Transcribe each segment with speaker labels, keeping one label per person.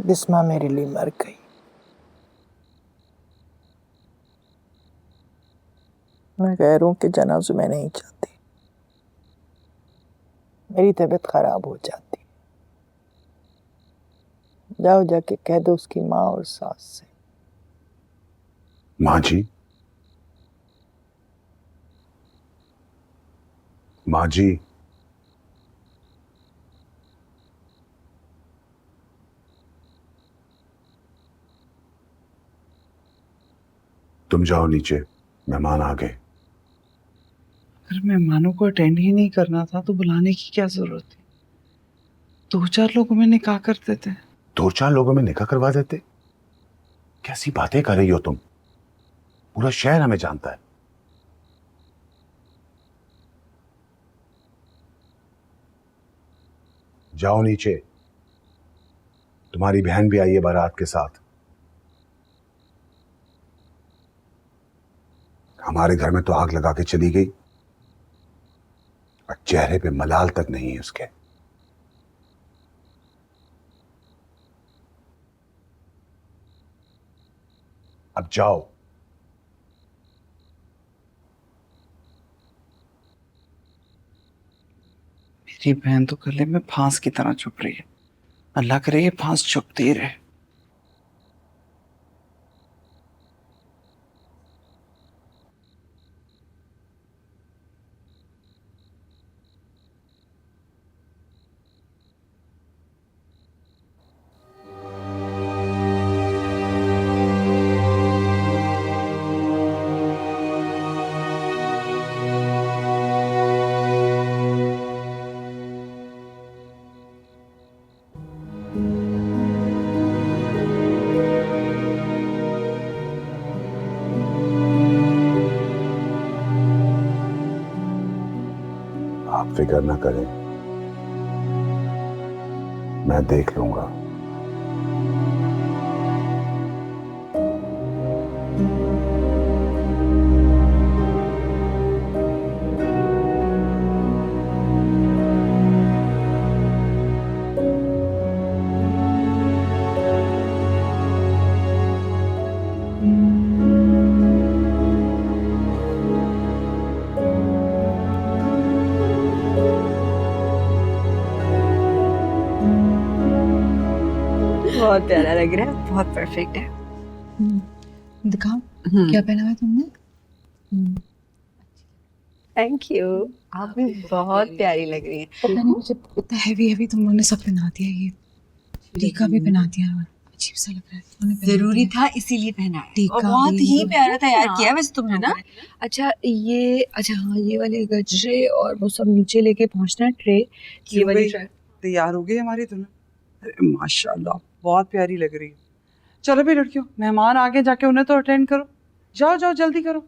Speaker 1: बिस्मा मेरे लिए मर गई। मैं गैरों के जनाजे में नहीं चाहती, मेरी तबीयत खराब हो जाती। जाओ जाके कह दो उसकी माँ और सास से।
Speaker 2: माँ जी, माँ जी, तुम जाओ नीचे, मेहमान आ गए।
Speaker 3: अगर मेहमानों को अटेंड ही नहीं करना था तो बुलाने की क्या जरूरत थी? 2-4 लोगों में निकाह करते थे।
Speaker 2: 2-4 लोगों में निकाह करवा देते। कैसी बातें कर रही हो तुम? पूरा शहर हमें जानता है। जाओ नीचे, तुम्हारी बहन भी आई है बारात के साथ। हमारे घर में तो आग लगा के चली गई और चेहरे पे मलाल तक नहीं है उसके। अब जाओ।
Speaker 3: मेरी बहन तो गले में फांस की तरह चुभ रही है। अल्लाह करे ये फांस चुभती रहे।
Speaker 2: आप फिक्र ना करें, मैं देख लूंगा।
Speaker 4: बहुत प्यारा लग रहा है, बहुत परफेक्ट है।
Speaker 5: दिखाओ क्या पहना हुआ है तुमने।
Speaker 4: थैंक यू, आप भी बहुत प्यारी लग रही हैं।
Speaker 5: पता नहीं मुझे इतना हैवी हैवी तुम लोगों ने सब पहना दिया। ये टीका भी पहना दिया, अजीब सा लग रहा है। तुमने पहना
Speaker 4: जरूरी
Speaker 5: दिया।
Speaker 4: था इसीलिए पहना है।
Speaker 5: टीका
Speaker 4: और बहुत
Speaker 5: भी।
Speaker 4: ही प्यारा तैयार किया है वैसे तुमने ना।
Speaker 6: अच्छा ये, अच्छा हाँ, ये वाले गजरे और वो सब नीचे लेके पहुंचना है ट्रे। ये वाली ट्रे
Speaker 3: तैयार हो गई हमारी दुल्हन। अरे माशाल्लाह बहुत प्यारी लग रही है। चलो भी लड़कियों, मेहमान आगे जाके उन्हें तो अटेंड करो। जाओ जाओ जल्दी करो।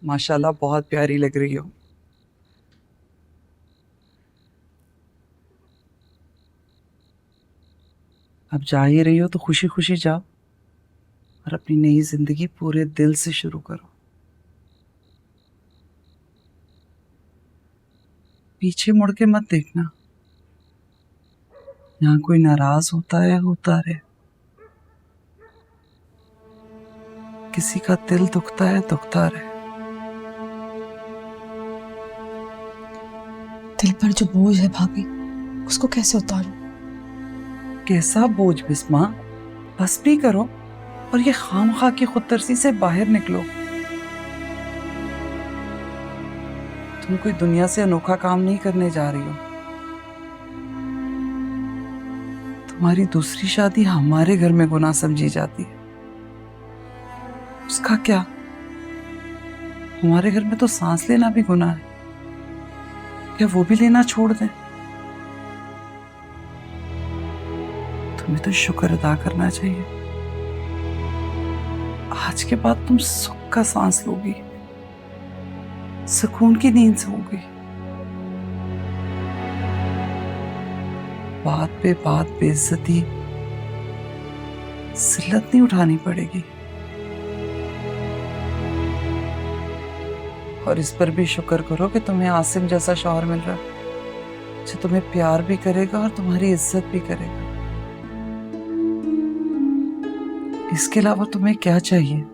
Speaker 3: माशाल्लाह बहुत प्यारी लग रही हो। अब जा ही रही हो तो खुशी खुशी जाओ और अपनी नई जिंदगी पूरे दिल से शुरू करो। पीछे मुड़ के मत देखना। यहाँ कोई नाराज होता रहे। किसी का दिल दुखता रहे।
Speaker 5: दिल पर जो बोझ है भाभी, उसको कैसे उतारूं?
Speaker 3: कैसा बोझ बिस्मा, बस भी करो और ये खामखा की खुदतरसी से बाहर निकलो। तुम कोई दुनिया से अनोखा काम नहीं करने जा रही हो। तुम्हारी दूसरी शादी हमारे घर में गुनाह समझी जाती है। उसका क्या, हमारे घर में तो सांस लेना भी गुनाह है। क्या वो भी लेना छोड़ दें? तुम्हें तो शुक्र अदा करना चाहिए। आज के बाद तुम सुख का सांस लोगी, सुकून की नींद सोओगी। बात पे बात बेइज्जती, जिल्लत नहीं उठानी पड़ेगी। और इस पर भी शुक्र करो कि तुम्हें आसिम जैसा शौहर मिल रहा है जो तुम्हें प्यार भी करेगा और तुम्हारी इज्जत भी करेगा। इसके अलावा तुम्हें क्या चाहिए?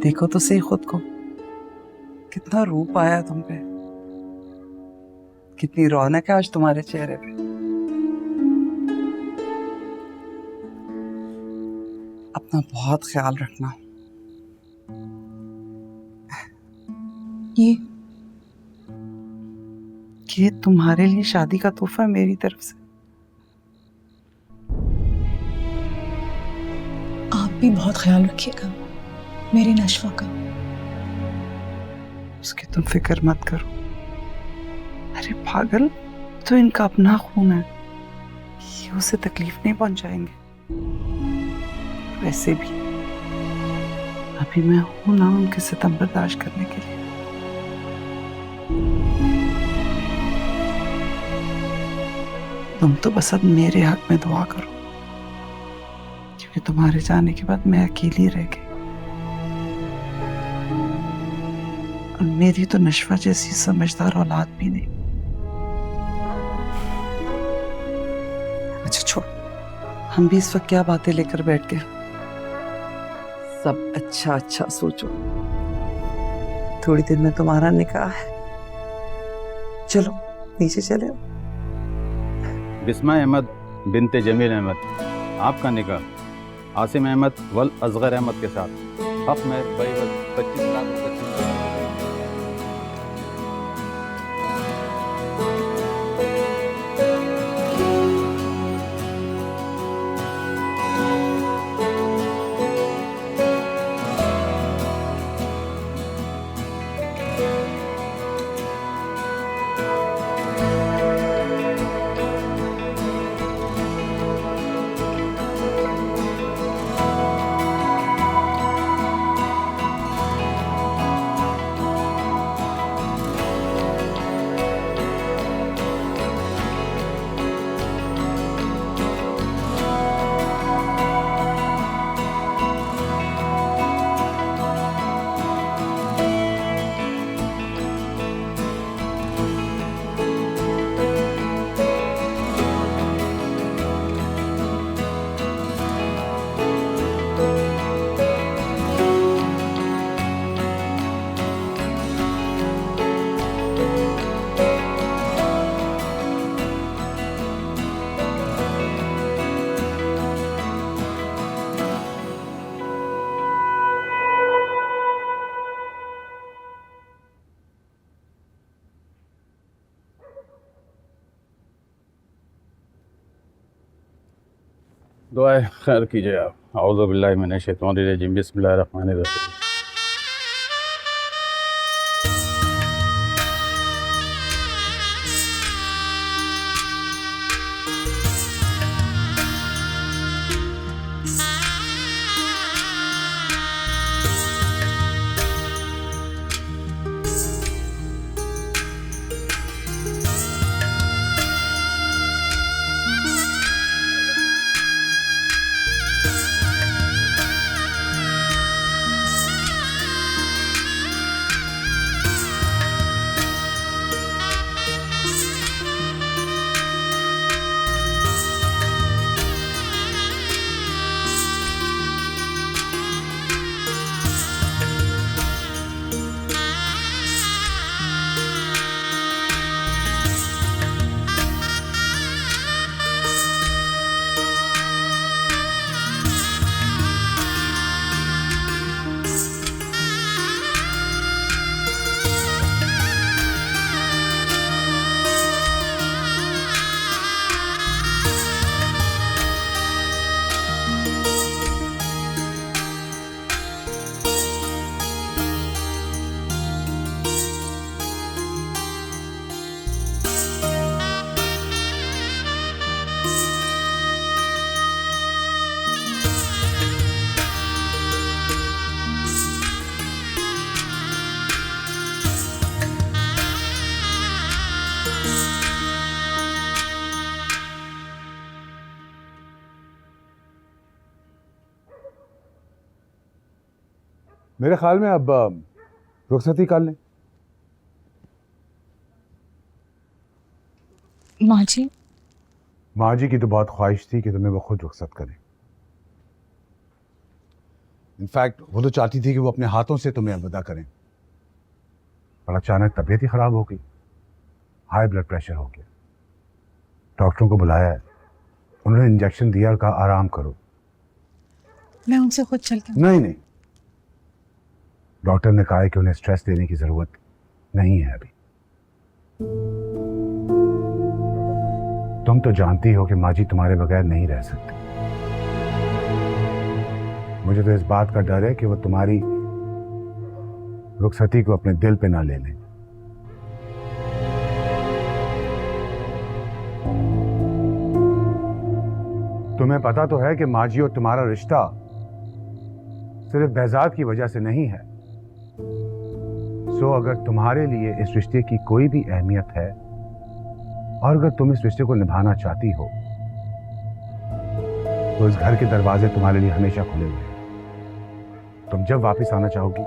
Speaker 3: देखो तो सही खुद को, कितना रूप आया तुम पे, कितनी रौनक है आज तुम्हारे चेहरे पे। अपना बहुत ख्याल रखना। ये तुम्हारे लिए शादी का तोहफा है मेरी तरफ से।
Speaker 5: आप भी बहुत ख्याल रखिएगा मेरी नशवा का।
Speaker 3: उसकी तुम फिक्र मत करो। अरे पागल, तो इनका अपना खून है, ये उसे तकलीफ नहीं पहुंचाएंगे। वैसे भी अभी मैं हूं ना उनके सितम बर्दाश्त करने के लिए। तुम तो बस अब मेरे हक में दुआ करो, क्योंकि तुम्हारे जाने के बाद मैं अकेली रह गई और मेरी तो नशवा जैसी समझदार औलाद भी नहीं। अच्छा छोड़, हम भी इस वक्त क्या बातें लेकर बैठ गए। सब अच्छा अच्छा सोचो, थोड़ी देर में तुम्हारा निकाह है। चलो नीचे चले।
Speaker 7: बिस्मा अहमद बिनते जमील अहमद, आपका निकाह आसिम अहमद वल असगर अहमद के साथ हक में 25 लाख रुपए। दुआ खैर कीजिए आप। औज़ु बिल्लाहि मिनश शैतानिर रजीम, बिस्मिल्लाहिर रहमानिर रहीम।
Speaker 2: मेरे ख्याल में अब रुखसती कर लें।
Speaker 5: माँ जी,
Speaker 2: माँ जी की तो बहुत ख्वाहिश थी कि तुम्हें वो खुद रुखसत करें। इनफैक्ट वो तो चाहती थी कि वो अपने हाथों से तुम्हें अलविदा करें, पर अचानक तबीयत ही खराब हो गई, हाई ब्लड प्रेशर हो गया। डॉक्टरों को बुलाया है, उन्होंने इंजेक्शन दिया और कहा आराम करो।
Speaker 5: मैं उनसे खुद चलती हूँ।
Speaker 2: नहीं, डॉक्टर ने कहा है कि उन्हें स्ट्रेस लेने की जरूरत नहीं है अभी। तुम तो जानती हो कि माँ जी तुम्हारे बगैर नहीं रह सकती। मुझे तो इस बात का डर है कि वो तुम्हारी रुखसती को अपने दिल पे ना ले लें। तुम्हें पता तो है कि माँ जी और तुम्हारा रिश्ता सिर्फ बहजाद की वजह से नहीं है। सो अगर तुम्हारे लिए इस रिश्ते की कोई भी अहमियत है और अगर तुम इस रिश्ते को निभाना चाहती हो तो इस घर के दरवाजे तुम्हारे लिए हमेशा खुले हुए हैं। तुम जब वापस आना चाहोगी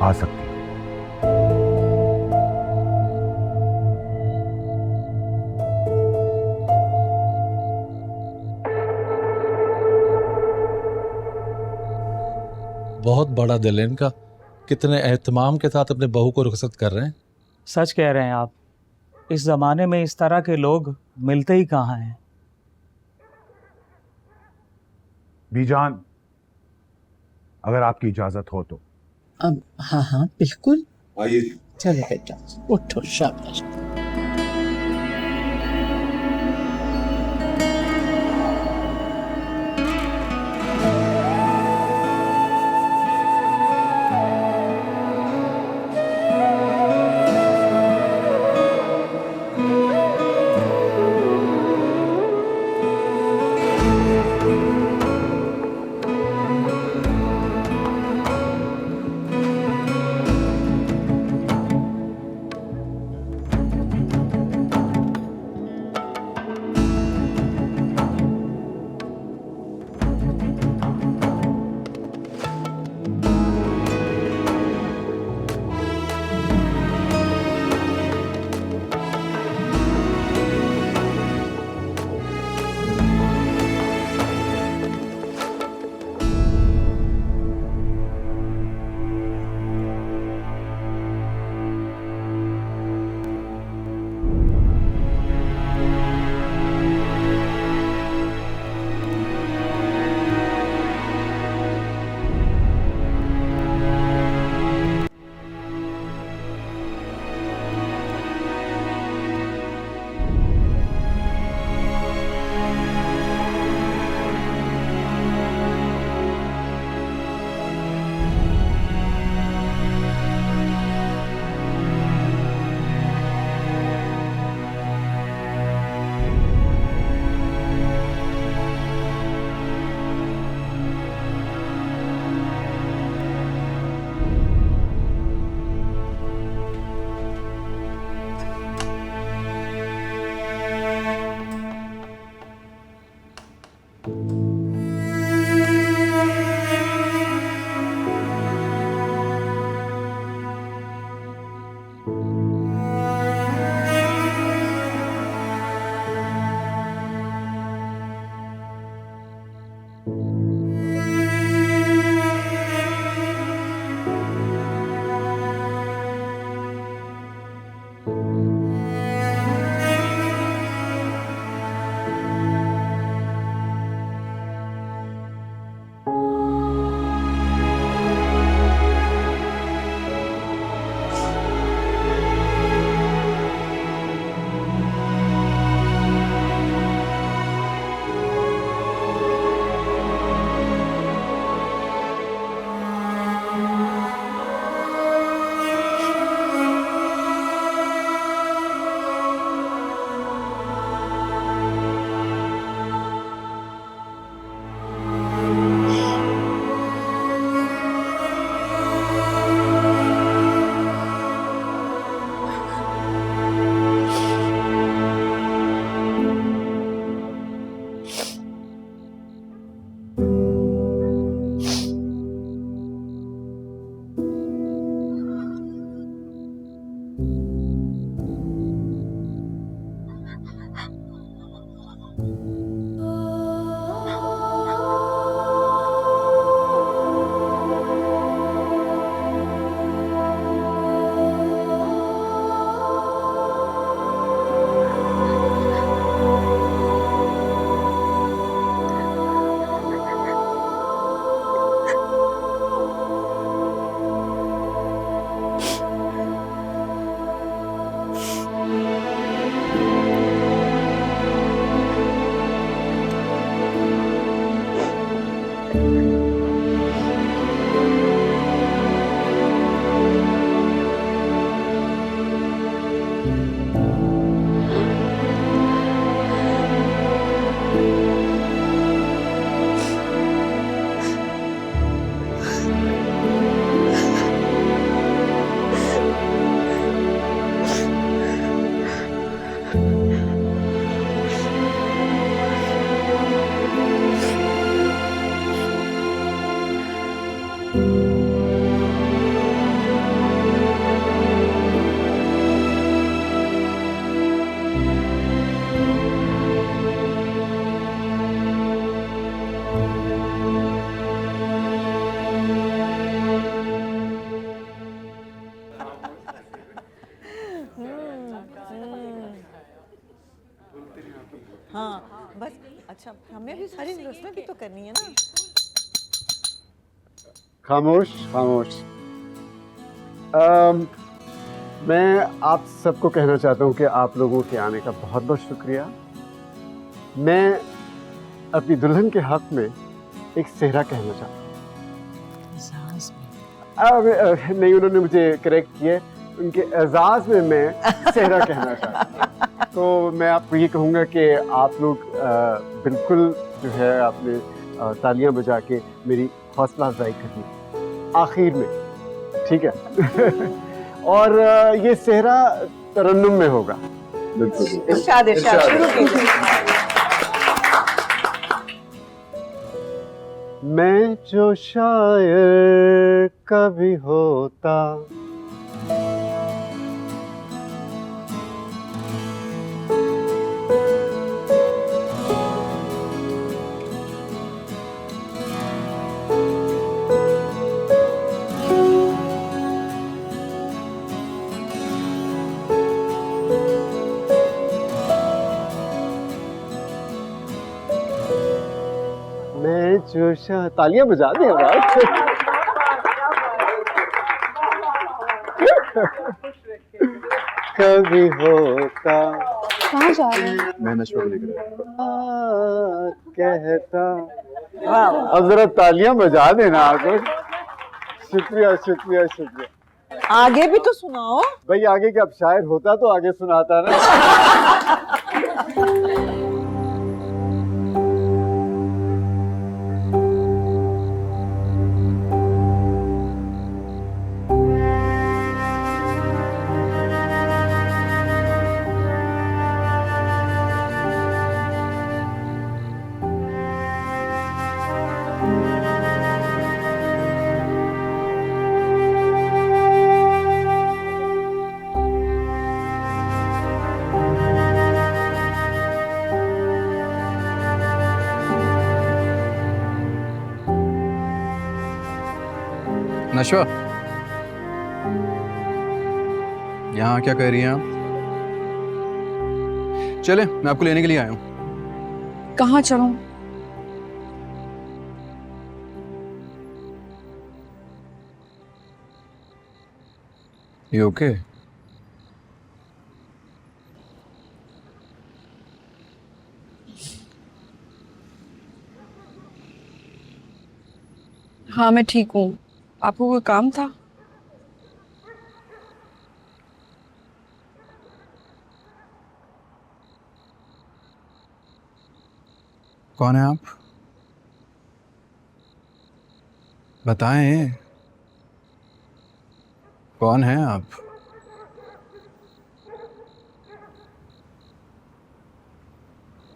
Speaker 2: आ सकती हो।
Speaker 8: बहुत बड़ा दिल है इनका, कितने एहतमाम के साथ अपने बहू को रुखसत कर रहे हैं।
Speaker 9: सच कह रहे हैं आप, इस जमाने में इस तरह के लोग मिलते ही कहाँ हैं।
Speaker 2: बीजान, अगर आपकी इजाजत हो तो।
Speaker 10: अब हाँ बिल्कुल,
Speaker 2: आइए।
Speaker 10: चलो बेटा उठो, शाबाश।
Speaker 1: हाँ बस अच्छा हमें भी सारी रस्में भी तो करनी है ना।
Speaker 11: खामोश खामोश। मैं आप सबको कहना चाहता हूँ कि आप लोगों के आने का बहुत बहुत शुक्रिया। मैं अपनी दुल्हन के हक में एक सेहरा कहना चाहता हूँ। नहीं, उन्होंने मुझे करेक्ट किया, उनके एजाज में मैं सेहरा कहना चाहता हूँ। तो मैं आपको ये कहूँगा कि आप लोग बिल्कुल जो है आपने तालियां बजा के मेरी हौसला अफजाई करनी आखिर में, ठीक है। और ये सेहरा तरन्नुम में होगा। बिल्कुल
Speaker 1: इरशाद इरशाद शुरू कीजिए।
Speaker 11: मैं जो शायर कभी होता, मैं जो तालियां बजा दें आवाज। कभी होता।
Speaker 6: कहाँ जा रहे हैं?
Speaker 11: मैं नशवा को लेकर कहता। अब जरा तालियां बजा देना आप लोग। शुक्रिया शुक्रिया शुक्रिया।
Speaker 1: आगे भी तो सुनाओ
Speaker 11: भाई, आगे क्या, अब शायर होता तो आगे सुनाता ना।
Speaker 12: नशवा, यहाँ क्या कर रही हैं आप? चले, मैं आपको लेने के लिए आया हूँ।
Speaker 6: कहाँ चलूं?
Speaker 12: You okay?
Speaker 6: हाँ मैं ठीक हूँ। आपको कोई काम था?
Speaker 12: कौन है आप? बताएं, कौन है आप?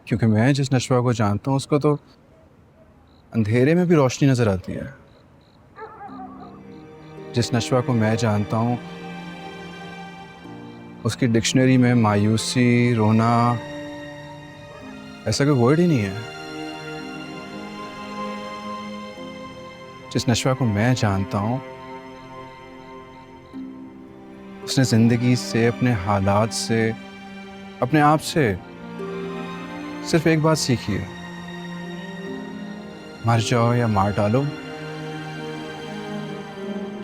Speaker 12: क्योंकि मैं जिस नशवा को जानता हूँ उसको तो अंधेरे में भी रोशनी नजर आती है। जिस नशवा को मैं जानता हूँ उसकी डिक्शनरी में मायूसी, रोना ऐसा कोई वर्ड ही नहीं है। जिस नशवा को मैं जानता हूँ उसने जिंदगी से, अपने हालात से, अपने आप से सिर्फ एक बात सीखी है, मर जाओ या मार डालो।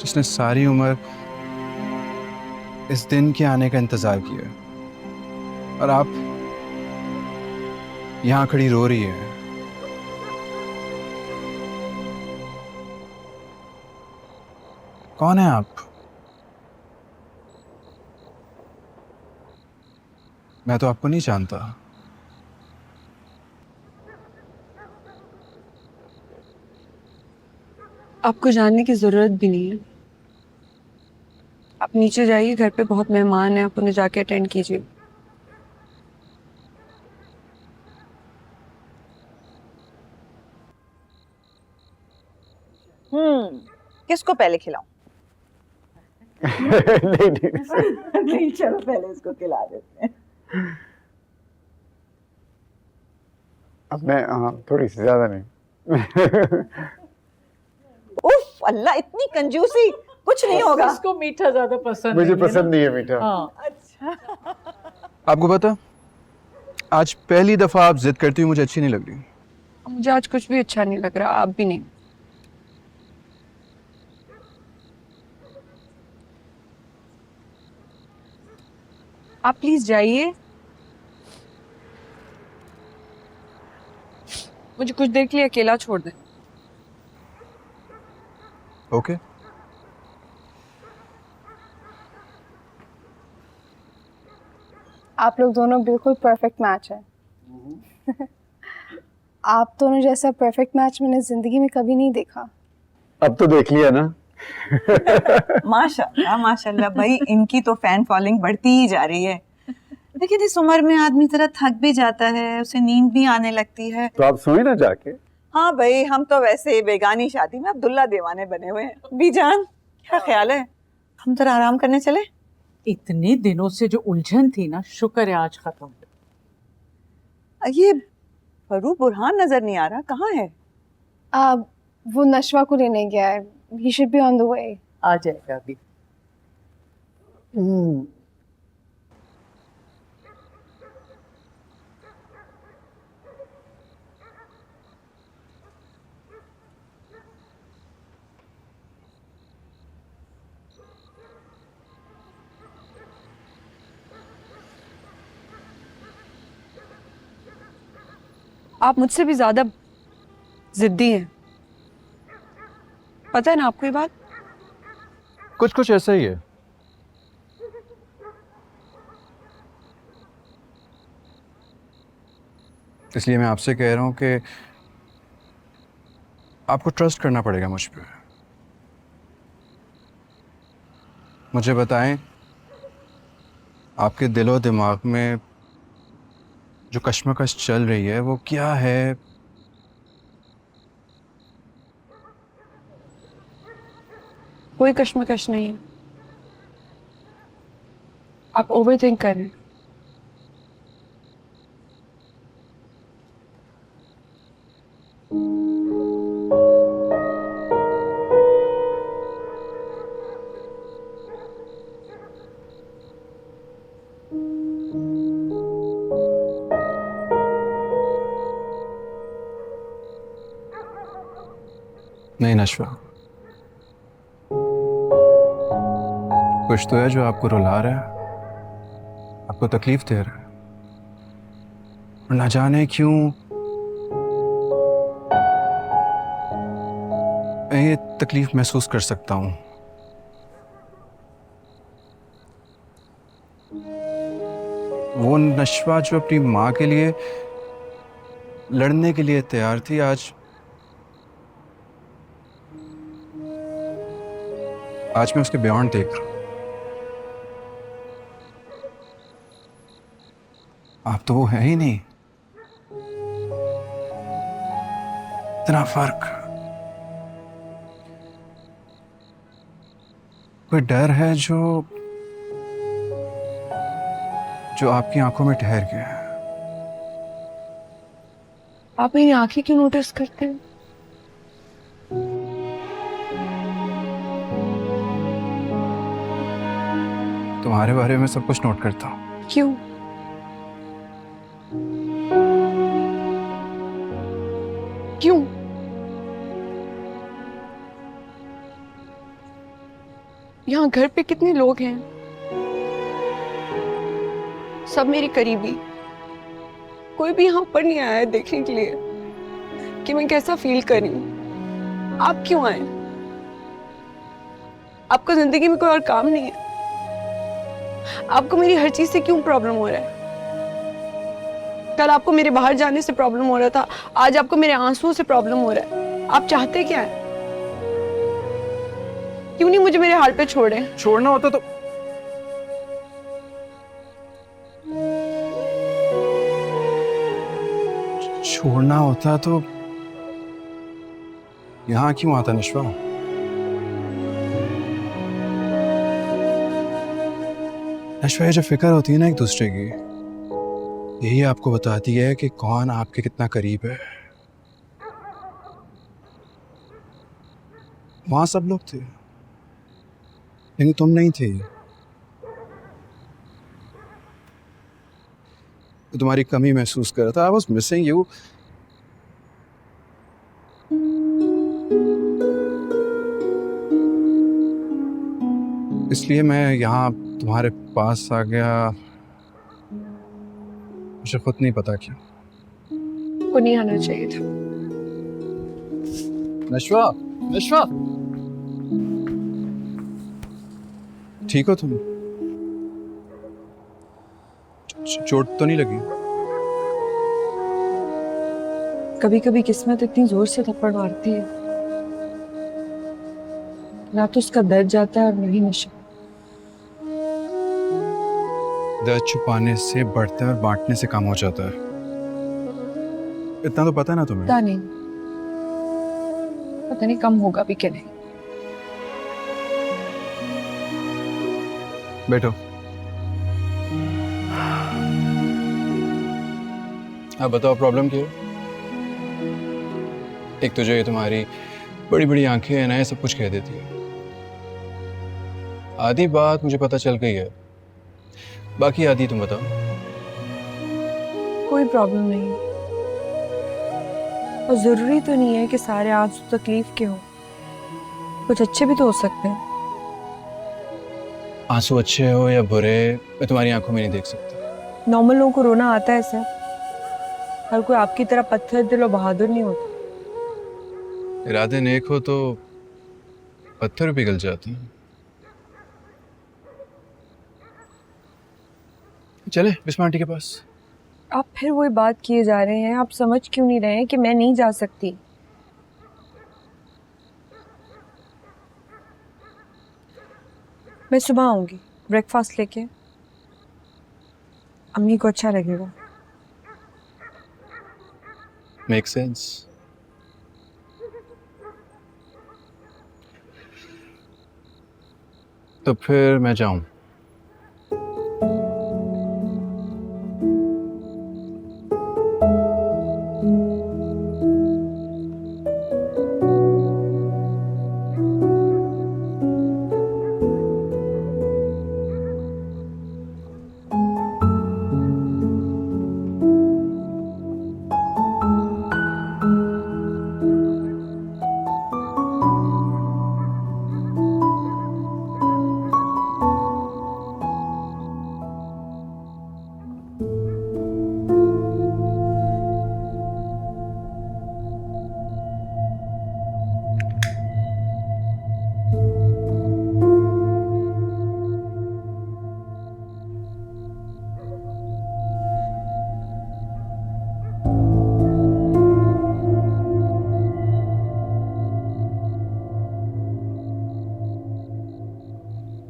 Speaker 12: जिसने सारी उम्र इस दिन के आने का इंतजार किया और आप यहां खड़ी रो रही है। कौन है आप? मैं तो आपको नहीं जानता।
Speaker 6: आपको जानने की जरूरत भी नहीं है। आप नीचे जाइए, घर पे बहुत मेहमान हैं, आप उन्हें जाके अटेंड कीजिए।
Speaker 1: किसको पहले खिलाऊं? नहीं चलो पहले इसको खिला देते हैं।
Speaker 11: अब मैं थोड़ी सी ज्यादा नहीं।
Speaker 1: उफ अल्लाह, इतनी कंजूसी, कुछ नहीं होगा।
Speaker 10: इसको मीठा ज्यादा पसंद
Speaker 11: मुझे
Speaker 10: नहीं
Speaker 11: पसंद नहीं है मीठा।
Speaker 10: हाँ।
Speaker 1: अच्छा
Speaker 12: आपको पता आज पहली दफ़ा आप जिद करती हुई मुझे अच्छी नहीं लग रही।
Speaker 6: मुझे आज कुछ भी अच्छा नहीं लग रहा, आप भी नहीं। आप प्लीज जाइए, मुझे कुछ देर के लिए अकेला छोड़ दें।
Speaker 12: ओके।
Speaker 13: आप लोग दोनों बिल्कुल परफेक्ट मैच है। आप दोनों जैसा परफेक्ट मैच मैंने जिंदगी में कभी नहीं देखा।
Speaker 11: अब तो देख लिया ना।
Speaker 3: माशाल्लाह माशाल्लाह भाई, इनकी तो फैन फॉलोइंग बढ़ती ही जा रही है। लेकिन इस उम्र में आदमी जरा थक भी जाता है, उसे नींद भी आने लगती है।
Speaker 11: तो आप सोई ना जाके।
Speaker 3: हाँ भाई, हम तो वैसे बेगानी शादी में अब्दुल्ला दीवाने बने हुए हैं। बीजान, क्या ख्याल है, हम जरा आराम करने चले?
Speaker 10: इतने दिनों से जो उलझन थी ना, शुक्र है आज खत्म।
Speaker 3: ये फरूक बुरहान नजर नहीं आ रहा, कहाँ है?
Speaker 13: वो नशवा को लेने गया है। He should be on the way.
Speaker 10: आ जाएगा अभी।
Speaker 6: आप मुझसे भी ज्यादा जिद्दी हैं, पता है ना आपको ये बात?
Speaker 12: कुछ कुछ ऐसा ही है। इसलिए मैं आपसे कह रहा हूं कि आपको ट्रस्ट करना पड़ेगा मुझ पे। मुझे बताएं, आपके दिलो दिमाग में जो कश्मकश चल रही है वो क्या है?
Speaker 6: कोई कश्मकश नहीं है, आप ओवर थिंक कर रहे हैं।
Speaker 12: नहीं नशवा, कुछ तो है जो आपको रुला रहा है, आपको तकलीफ दे रहा है, और ना जाने क्यों मैं ये तकलीफ महसूस कर सकता हूं। वो नशवा जो अपनी माँ के लिए लड़ने के लिए तैयार थी, आज मैं उसके बियॉन्ड देख रहा हूं। आप तो वो है ही नहीं। इतना फर्क। कोई डर है जो आपकी आंखों में ठहर गया है।
Speaker 6: आप मेरी आंखें क्यों नोटिस करते हैं?
Speaker 12: तुम्हारे बारे में सब कुछ नोट करता हूं।
Speaker 6: क्यों? क्यों? यहाँ घर पे कितने लोग हैं, सब मेरे करीबी। कोई भी यहाँ पर नहीं आया है देखने के लिए कि मैं कैसा फील कर रही हूँ। आप क्यों आए? आपको जिंदगी में कोई और काम नहीं है? आपको मेरी हर चीज से क्यों प्रॉब्लम हो रहा है? कल आपको मेरे बाहर जाने से प्रॉब्लम हो रहा था, आज आपको मेरे आंसुओं से प्रॉब्लम हो रहा है। आप चाहते क्या है? क्यों नहीं मुझे मेरे हाल पे छोड़े?
Speaker 12: छोड़ना होता तो यहां क्यों आता नशवा? नशवा, ये जो फिक्र होती है ना एक दूसरे की, यही आपको बताती है कि कौन आपके कितना करीब है। वहां सब लोग थे लेकिन तुम नहीं थे। तुम्हारी कमी महसूस कर रहा था। I was missing you. इसलिए मैं यहाँ तुम्हारे पास आ गया। मुझे खुद नहीं पता क्यों।
Speaker 6: को नहीं आना चाहिए था।
Speaker 12: नशवा, नशवा, ठीक हो तुम? चोट तो नहीं लगी?
Speaker 6: कभी कभी किस्मत इतनी जोर से थप्पड़ मारती है, ना तो उसका दर्द जाता है और नहीं नशा।
Speaker 12: दर्द छुपाने से बढ़ता है और बांटने से कम हो जाता है। इतना तो पता है ना तुम्हें?
Speaker 6: पता नहीं कम होगा भी क्या नहीं।
Speaker 12: बैठो। अब बताओ प्रॉब्लम क्या है? एक तो जो ये तुम्हारी बड़ी बड़ी आंखें हैं ना, ये सब कुछ कह देती है। आधी बात मुझे पता चल गई है, बाकी आधी तुम बताओ।
Speaker 6: कोई प्रॉब्लम नहीं है, और जरूरी तो नहीं है कि सारे आंसू तकलीफ के हों, कुछ अच्छे भी तो हो सकते हैं।
Speaker 12: आंसू अच्छे हो या बुरे, मैं तुम्हारी आंखों में नहीं देख सकता।
Speaker 6: नॉर्मल लोगों को रोना आता है सर, हर कोई आपकी तरह पत्थर दिल और बहादुर नहीं होता।
Speaker 12: इरादे नेक हो तो पत्थर पिघल जाते हैं। चले बिस्मा आंटी के पास।
Speaker 6: आप फिर वही बात किए जा रहे हैं। आप समझ क्यों नहीं रहे हैं कि मैं नहीं जा सकती? मैं सुबह आऊंगी ब्रेकफास्ट लेके, अम्मी को अच्छा लगेगा।
Speaker 12: Make sense. तो फिर मैं जाऊं?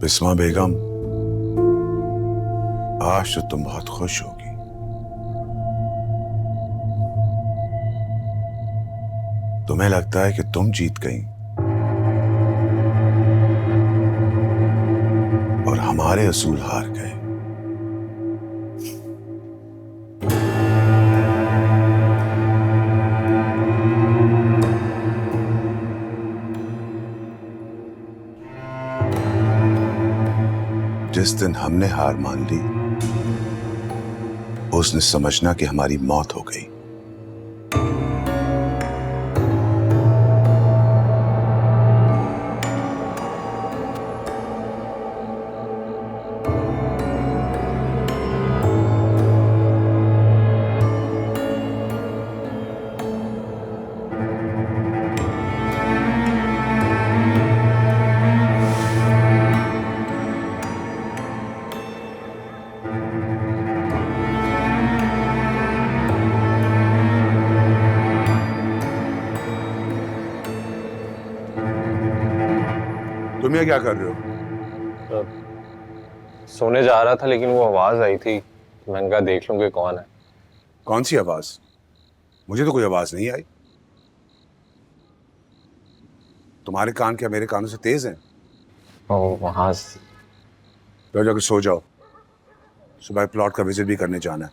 Speaker 2: बिस्मा बेगम, आज तो तुम बहुत खुश होगी। तुम्हें लगता है कि तुम जीत गई और हमारे असूल हार गए। जिस दिन हमने हार मान ली, उसने समझना कि हमारी मौत हो गई। तुम ये क्या कर रहे हो?
Speaker 14: सोने जा रहा था, लेकिन वो आवाज आई थी, मैंने कहा देख लूं कि कौन है।
Speaker 2: कौन सी आवाज? मुझे तो कोई आवाज नहीं आई। तुम्हारे कान क्या मेरे कानों से तेज हैं?
Speaker 14: वहां
Speaker 2: तो जाकर सो जाओ, सुबह प्लॉट का विजिट भी करने जाना है।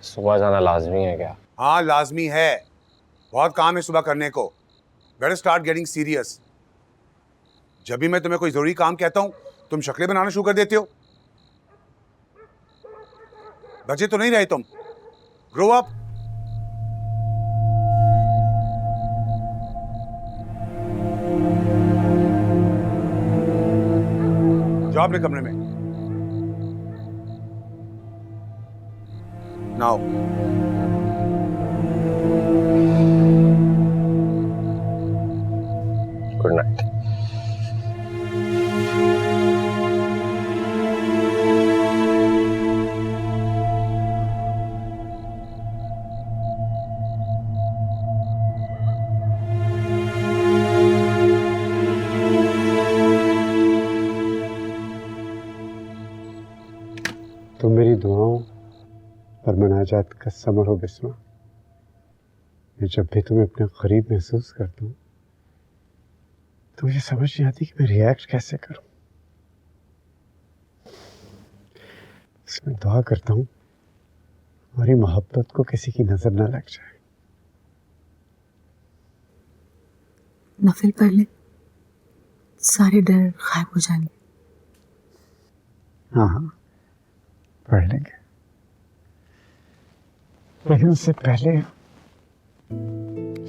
Speaker 14: सुबह जाना लाजमी है क्या?
Speaker 2: हाँ लाजमी है, बहुत काम है सुबह करने को। Better start getting serious. जब भी मैं तुम्हें कोई जरूरी काम कहता हूं, तुम शक्लें बनाना शुरू कर देते हो। बचे तो नहीं रहे तुम। Grow up. जाओ अपने कमरे में। Now
Speaker 14: good night.
Speaker 11: तुम मेरी दुआओं और मनाजात का समर हो बिस्मा। मैं जब भी तुम्हें अपने करीब महसूस करता हूँ तो मुझे समझ नहीं आती कि मैं रिएक्ट कैसे करूं। इसमें दुआ करता हूँ हमारी मोहब्बत को किसी की नजर ना लग जाए।
Speaker 5: नफिल पहले सारे डर गायब हो जाएंगे।
Speaker 11: हाँ हाँ पढ़ लेंगे, लेकिन उससे पहले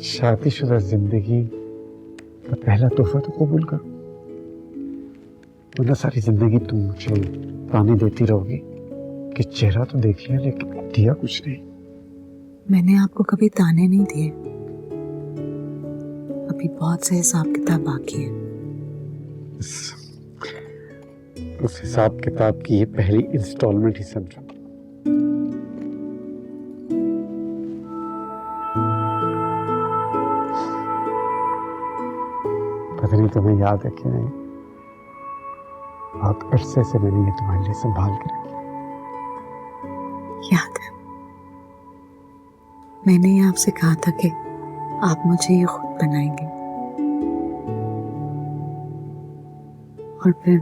Speaker 11: शादीशुदा जिंदगी का पहला तोहफा तो कबूल करो, वरना सारी जिंदगी तुम मुझे ताने देती रहोगी कि चेहरा तो देख लिया लेकिन दिया कुछ नहीं।
Speaker 5: मैंने आपको कभी ताने नहीं दिए, अभी बहुत से हिसाब किताब बाकी है।
Speaker 11: उस हिसाब किताब की ये पहली इंस्टॉलमेंट ही समझो। पता नहीं तुम्हें याद है कि नहीं, बहुत अरसे से मैंने ये तुम्हारे लिए संभाल के रखी।
Speaker 5: याद है, मैंने ये आपसे कहा था कि आप मुझे ये खुद बनाएंगे, और फिर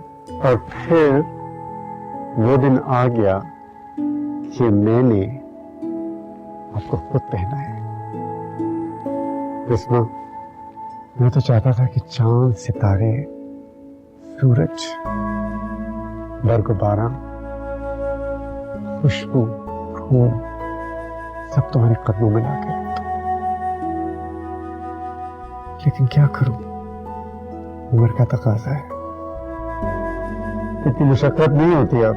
Speaker 11: वो दिन आ गया कि मैंने आपको खुद पहना है। बिस्मा, मैं तो चाहता था कि चांद, सितारे, सूरज, बरगुबारा, खुशबू, फूल सब तुम्हारे कदमों में लाके रख दूं। लेकिन क्या करूं, उम्र का तकाजा है, इतनी मुशक्कत नहीं होती अब।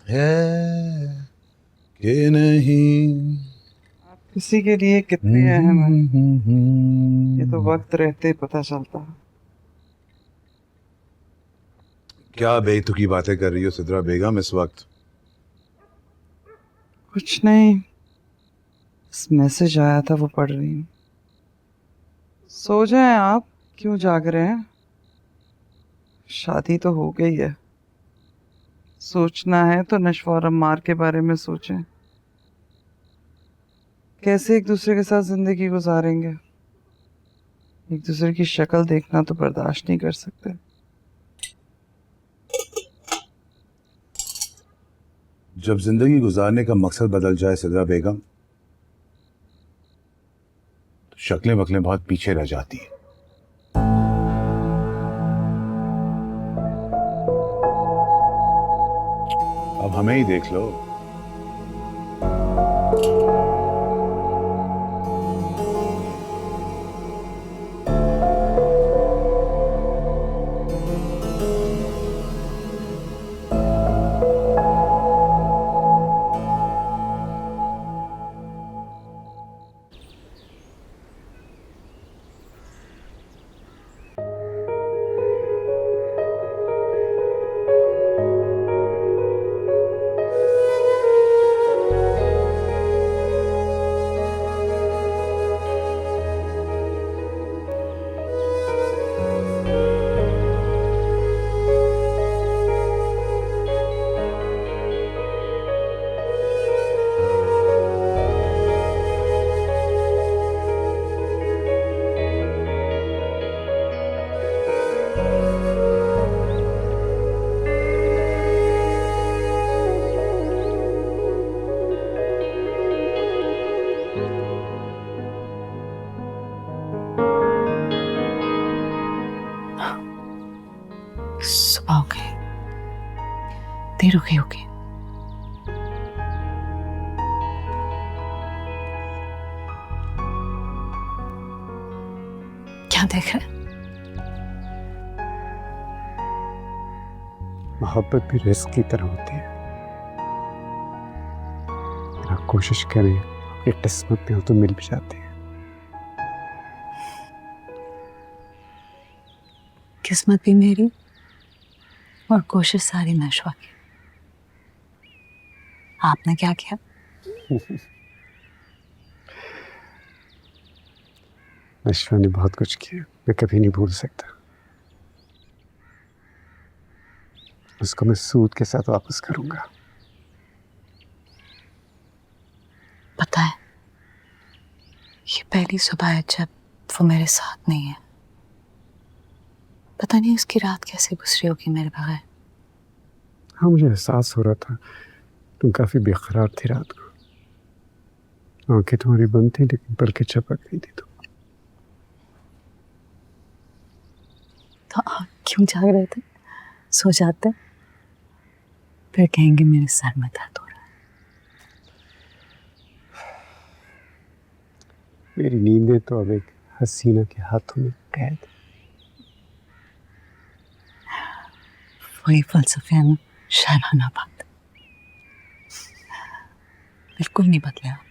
Speaker 8: है कि नहीं
Speaker 3: किसी के लिए कितने अहम है ये तो वक्त रहते ही पता चलता है।
Speaker 2: क्या बेतुकी बातें कर रही हो सिद्रा बेगम इस वक्त?
Speaker 3: कुछ नहीं, बस मैसेज आया था वो पढ़ रही हूँ। सो जाएं आप, क्यों जाग रहे हैं? शादी तो हो गई है, सोचना है तो नशवा और अम्मार के बारे में सोचें, कैसे एक दूसरे के साथ जिंदगी गुजारेंगे। एक दूसरे की शक्ल देखना तो बर्दाश्त नहीं कर सकते।
Speaker 2: जब जिंदगी गुजारने का मकसद बदल जाए सिद्रा बेगम, तो शक्लें वकलें बहुत पीछे रह जाती हैं। अब हमें ही देख लो।
Speaker 5: पाओगे, देर हो गई होगी। क्या देख रहे हैं?
Speaker 11: मोहब्बत भी रिस्क की तरह होती है। अगर आप कोशिश करें, आपकी किस्मत में हो तो मिल भी जाती है।
Speaker 5: किस्मत भी मेरी और कोशिश सारी नशवा की। आपने क्या किया?
Speaker 11: नशवा ने बहुत कुछ किया, मैं कभी नहीं भूल सकता। उसको मैं सूद के साथ वापस करूंगा।
Speaker 5: पता है, ये पहली सुबह है जब वो मेरे साथ नहीं है। पता नहीं उसकी रात कैसे गुजरी होगी मेरे बगैर।
Speaker 11: हाँ, मुझे एहसास हो रहा था तुम काफी बेकरार थी रात को। आंखें तुम्हारी बंद थी लेकिन पलकें झपक रही थी।
Speaker 5: तो आप क्यों जाग रहे थे? सो जाते, फिर कहेंगे मेरे सर में दर्द हो रहा है।
Speaker 11: मेरी नींदें तो अब एक हसीना के हाथों में कैद।
Speaker 5: वही फलसफे है ना, शायराना बात। बिल्कुल नहीं बदले आप।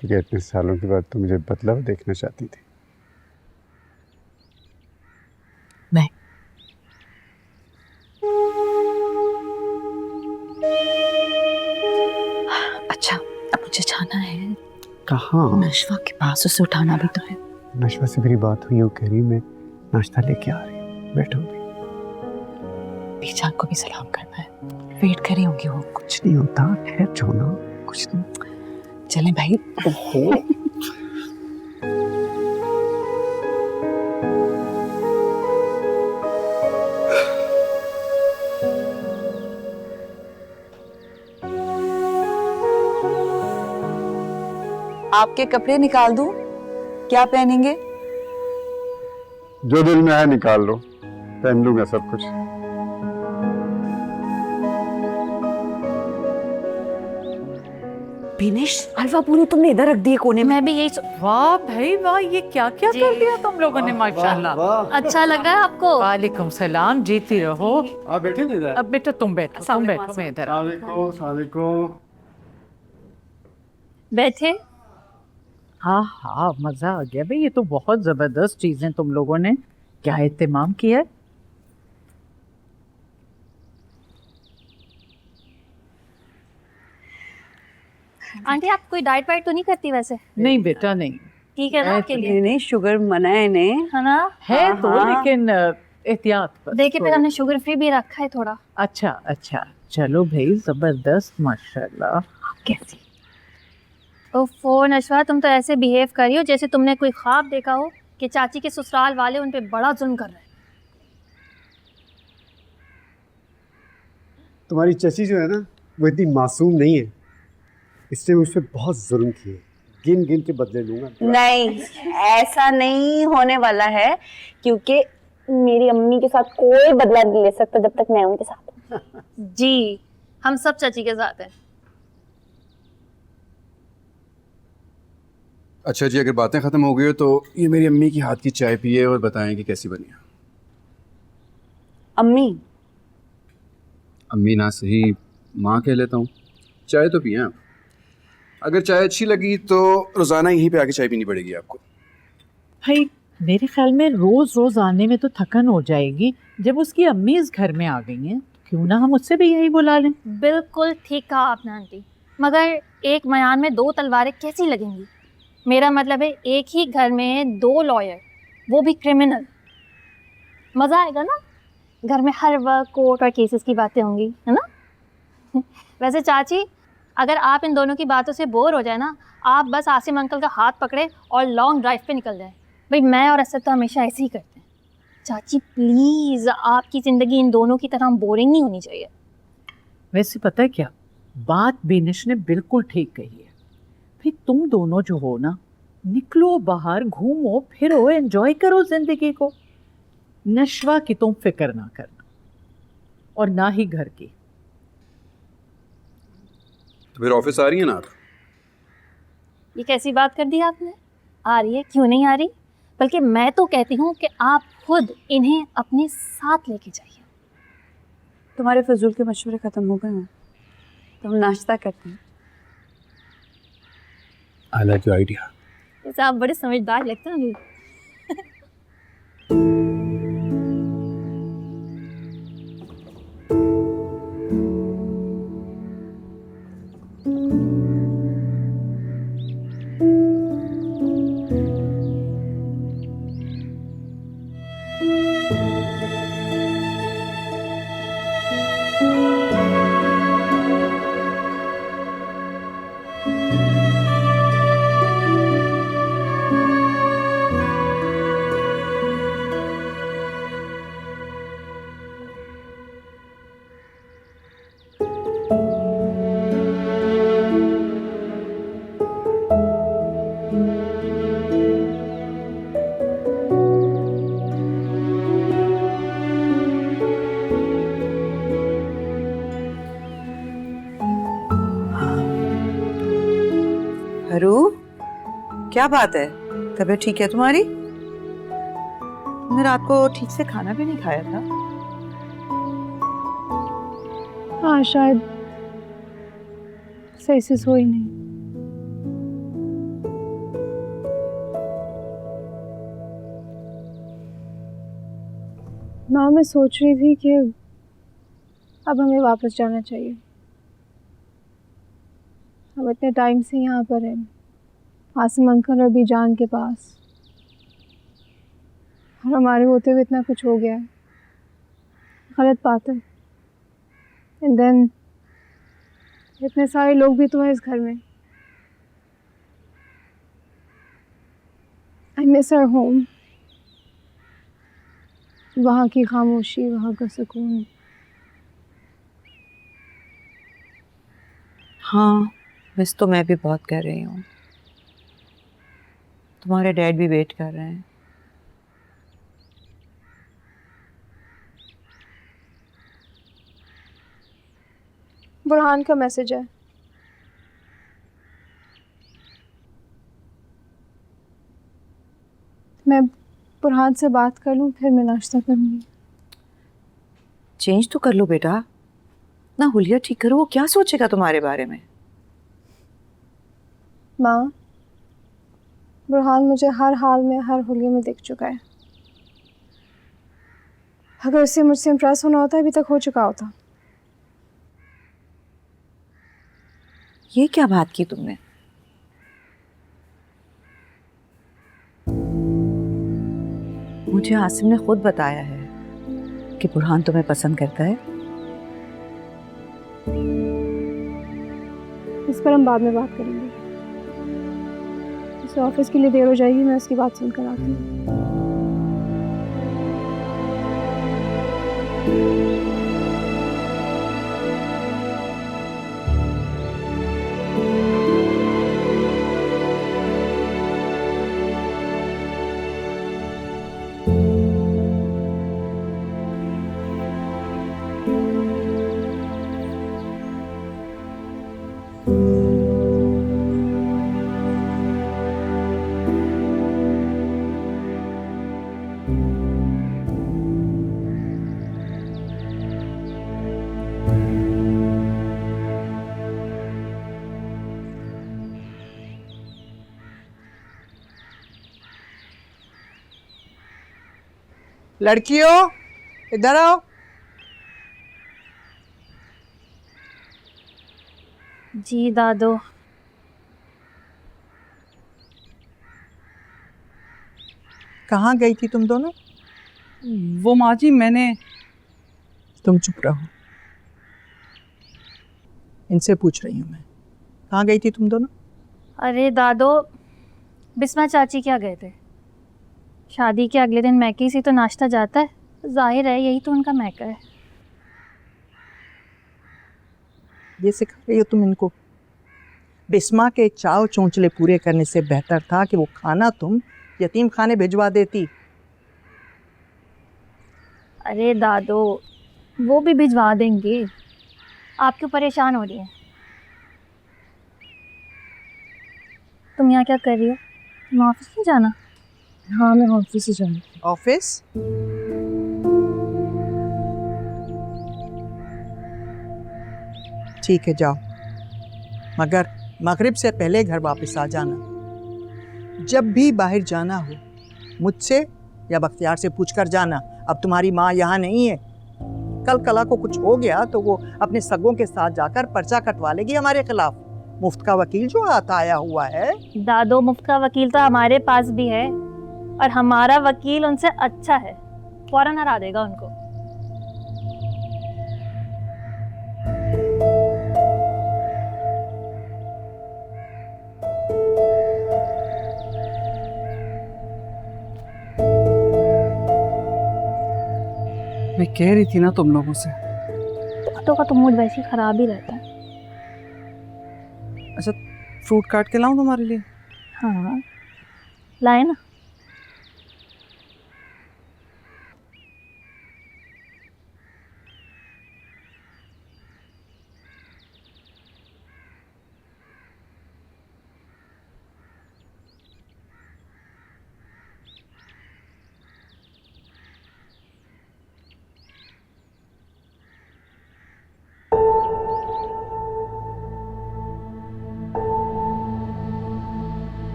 Speaker 11: ठीक है, इतने सालों के बाद तो मुझे बदलाव देखना चाहती थी।
Speaker 5: नहीं, अच्छा अब मुझे जाना है।
Speaker 11: कहाँ?
Speaker 5: नशवा के पास, उसे उठाना भी तो है।
Speaker 11: नशवा से मेरी बात हुई, वो कह रही मैं नाश्ता लेके आ रही हूँ, बैठो भी।
Speaker 5: बीचान को भी सलाम करना है, वेट करी होंगी वो।
Speaker 11: कुछ नहीं होता, ठहर जाओ ना, कुछ नहीं।
Speaker 5: चलें भाई। आपके कपड़े निकाल दूं? क्या पहनेंगे?
Speaker 11: जो दिल में है निकाल लो, पहन लूंगा सब कुछ।
Speaker 4: बिनेश, हलवा पूरी तुमने इधर रख दिए कोने में।
Speaker 10: मैं भी यही वाह भाई वाह, ये क्या क्या कर दिया तुम लोगों ने, माशाल्लाह।
Speaker 4: अच्छा लग रहा है आपको?
Speaker 10: वालेकुम सलाम, जीती रहो।
Speaker 11: आप बैठे थे इधर?
Speaker 10: अब बेटा तुम बैठो, मैं इधर
Speaker 4: बैठे।
Speaker 10: हाँ हाँ, मजा आ गया भाई। ये तो बहुत जबरदस्त चीजें तुम लोगों ने क्या एहतमाम किया है।
Speaker 4: आंटी, आप कोई डाइट वाइट तो नहीं करती वैसे?
Speaker 10: नहीं बेटा नहीं।
Speaker 4: ठीक है ना आपके लिए?
Speaker 3: नहीं, शुगर मना है नहीं
Speaker 4: है ना?
Speaker 10: है तो, लेकिन एहतियात पर।
Speaker 4: देखिए, फिर हमने शुगर फ्री भी रखा है थोड़ा।
Speaker 10: अच्छा अच्छा, चलो भाई, जबरदस्त, माशाल्लाह।
Speaker 4: कैसी? ओफो नशवा, तुम तो ऐसे बिहेव कर रही हो जैसे तुमने कोई ख्वाब देखा हो कि चाची के ससुराल वाले उन पे बड़ा जुल्म कर रहे हैं।
Speaker 11: तुम्हारी चची जो है ना, वो इतनी मासूम नहीं है। इसने मुझ पे बहुत जुल्म किए, गिन गिन के बदले लूंगा।
Speaker 15: नहीं, ऐसा नहीं होने वाला है, क्योंकि मेरी अम्मी के साथ कोई बदला नहीं ले सकता जब तक मैं उनके साथ हूँ।
Speaker 4: जी, हम सब चाची के साथ हैं।
Speaker 12: अच्छा जी, अगर बातें ख़त्म हो गई हो तो ये मेरी अम्मी की हाथ की चाय पिए और बताएं कि कैसी बनी है।
Speaker 15: अम्मी?
Speaker 12: अम्मी ना सही, माँ कह लेता हूँ। चाय तो पिए आप। अगर चाय अच्छी लगी तो रोज़ाना यहीं पे आके चाय पीनी पड़ेगी आपको।
Speaker 10: भाई मेरे ख्याल में रोज रोज आने में तो थकन हो जाएगी। जब उसकी अम्मी इस घर में आ गई हैं, क्यों ना हम उससे भी यही बुला लें।
Speaker 4: बिल्कुल ठीक कहा आपने आंटी, मगर एक मयान में दो तलवारें कैसी लगेंगी? मेरा मतलब है एक ही घर में दो लॉयर, वो भी क्रिमिनल। मज़ा आएगा ना? घर में हर वक्त कोर्ट और केसेस की बातें होंगी, है ना? वैसे चाची, अगर आप इन दोनों की बातों से बोर हो जाए ना, आप बस आसिम अंकल का हाथ पकड़े और लॉन्ग ड्राइव पे निकल जाए। भाई मैं और असद तो हमेशा ऐसे ही करते हैं। चाची प्लीज़, आपकी ज़िंदगी इन दोनों की तरह बोरिंग नहीं होनी चाहिए।
Speaker 10: वैसे पता है क्या, बात बेनिश ने बिल्कुल ठीक कही है। फिर तुम दोनों जो हो ना, निकलो बाहर, घूमो फिरो, एंजॉय करो जिंदगी को। नशवा की तुम फिक्र ना करना और ना ही घर की।
Speaker 12: तो फिर ऑफिस आ रही है ना आप?
Speaker 4: ये कैसी बात कर दी आपने? आ रही है, क्यों नहीं आ रही? बल्कि मैं तो कहती हूँ कि आप खुद इन्हें अपने साथ लेके जाइए।
Speaker 15: तुम्हारे फजूल के मशवरे खत्म हो गए हैं, तो हम नाश्ता करते हैं।
Speaker 12: I like your idea.
Speaker 4: जैसे आप बड़े समझदार लगते हैं मुझे।
Speaker 3: हरू, क्या बात है? तबीयत ठीक है तुम्हारी? तुमने रात को ठीक से खाना भी नहीं खाया था?
Speaker 13: हाँ शायद सही से सोई नहीं। माँ, मैं सोच रही थी कि अब हमें वापस जाना चाहिए। हम इतने टाइम से यहाँ पर हैं, आसिम अंकल और बीजान के पास, और हमारे होते हुए इतना कुछ हो गया है। गलत बात है। एंड देन इतने सारे लोग भी तो हैं इस घर में। I miss our home. वहाँ की खामोशी, वहाँ का सुकून।
Speaker 3: हाँ, मिस तो मैं भी बहुत कर रही हूँ। तुम्हारे डैड भी वेट कर रहे हैं।
Speaker 13: बुरहान का मैसेज है। मैं बुरहान से बात कर लूँ, फिर मैं नाश्ता करूँगी।
Speaker 3: चेंज तो कर लो बेटा, ना हुलिया ठीक करो। वो क्या सोचेगा तुम्हारे बारे में?
Speaker 13: माँ, बुरहान मुझे हर हाल में, हर हुलिये में देख चुका है। अगर उससे मुझसे इम्प्रेस होना होता, अभी तक हो चुका होता।
Speaker 3: ये क्या बात की तुमने? मुझे आसिम ने खुद बताया है कि बुरहान तुम्हें पसंद करता है।
Speaker 13: इस पर हम बाद में बात करेंगे। उसे ऑफिस के लिए देर हो जाएगी, मैं उसकी बात सुनकर आती हूँ।
Speaker 16: लड़कियों, इधर आओ।
Speaker 4: जी दादो।
Speaker 16: कहाँ गई थी तुम दोनों?
Speaker 3: वो माँ जी, मैंने।
Speaker 16: तुम चुप रहो, इनसे पूछ रही हूँ मैं। कहाँ गई थी तुम दोनों?
Speaker 4: अरे दादो, बिस्मा चाची क्या गए थे। शादी के अगले दिन मैके से तो नाश्ता जाता है, जाहिर है यही तो उनका मैका है।
Speaker 16: ये सिखा रही हो तुम इनको? बिस्मा के चाव चोंचले पूरे करने से बेहतर था कि वो खाना तुम यतीम खाने भिजवा देती।
Speaker 4: अरे दादो, वो भी भिजवा देंगे। आप क्यों परेशान हो रही हैं? तुम यहाँ क्या कर रही हो? तुम ऑफिस नहीं जाना?
Speaker 5: हाँ, मैं ऑफिस से जाऊँ।
Speaker 16: ऑफिस? ठीक है, जाओ, मगर मगरिब से पहले घर वापस आ जाना। जब भी बाहर जाना हो मुझसे या बख्तियार से पूछकर जाना। अब तुम्हारी माँ यहाँ नहीं है, कल कला को कुछ हो गया तो वो अपने सगों के साथ जाकर पर्चा कटवा लेगी हमारे खिलाफ। मुफ्त का वकील जो आता आया हुआ है।
Speaker 4: दादो, मुफ्त का वकील तो हमारे पास भी है और हमारा वकील उनसे अच्छा है, फौरन हरा देगा उनको।
Speaker 3: मैं कह रही थी ना तुम लोगों से।
Speaker 4: तो का तो मूड वैसे ही खराब ही रहता है।
Speaker 3: अच्छा, फ्रूट काट के लाऊं तुम्हारे लिए?
Speaker 4: हाँ, लाए ना।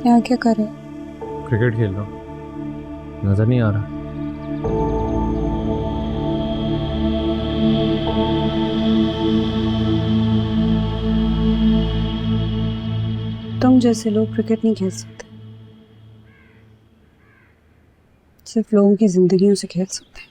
Speaker 5: यहाँ क्या कर रहे हो?
Speaker 14: क्रिकेट खेल रहा हूँ, नजर नहीं आ रहा?
Speaker 5: तुम जैसे लोग क्रिकेट नहीं खेल सकते, सिर्फ लोगों की जिंदगियों से खेल सकते हैं।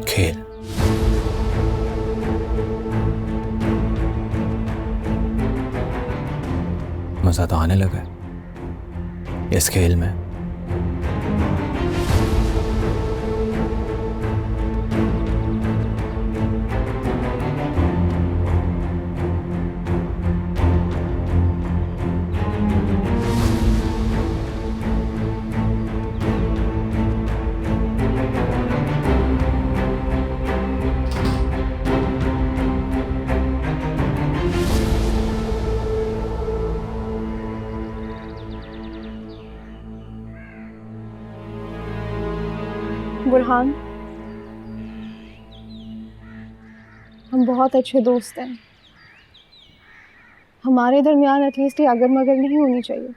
Speaker 12: खेल मजा तो आने लगा है इस खेल में।
Speaker 13: बुरहान, हम बहुत अच्छे दोस्त हैं। हमारे दरमियान एटलीस्ट ये अगर मगर नहीं होनी चाहिए।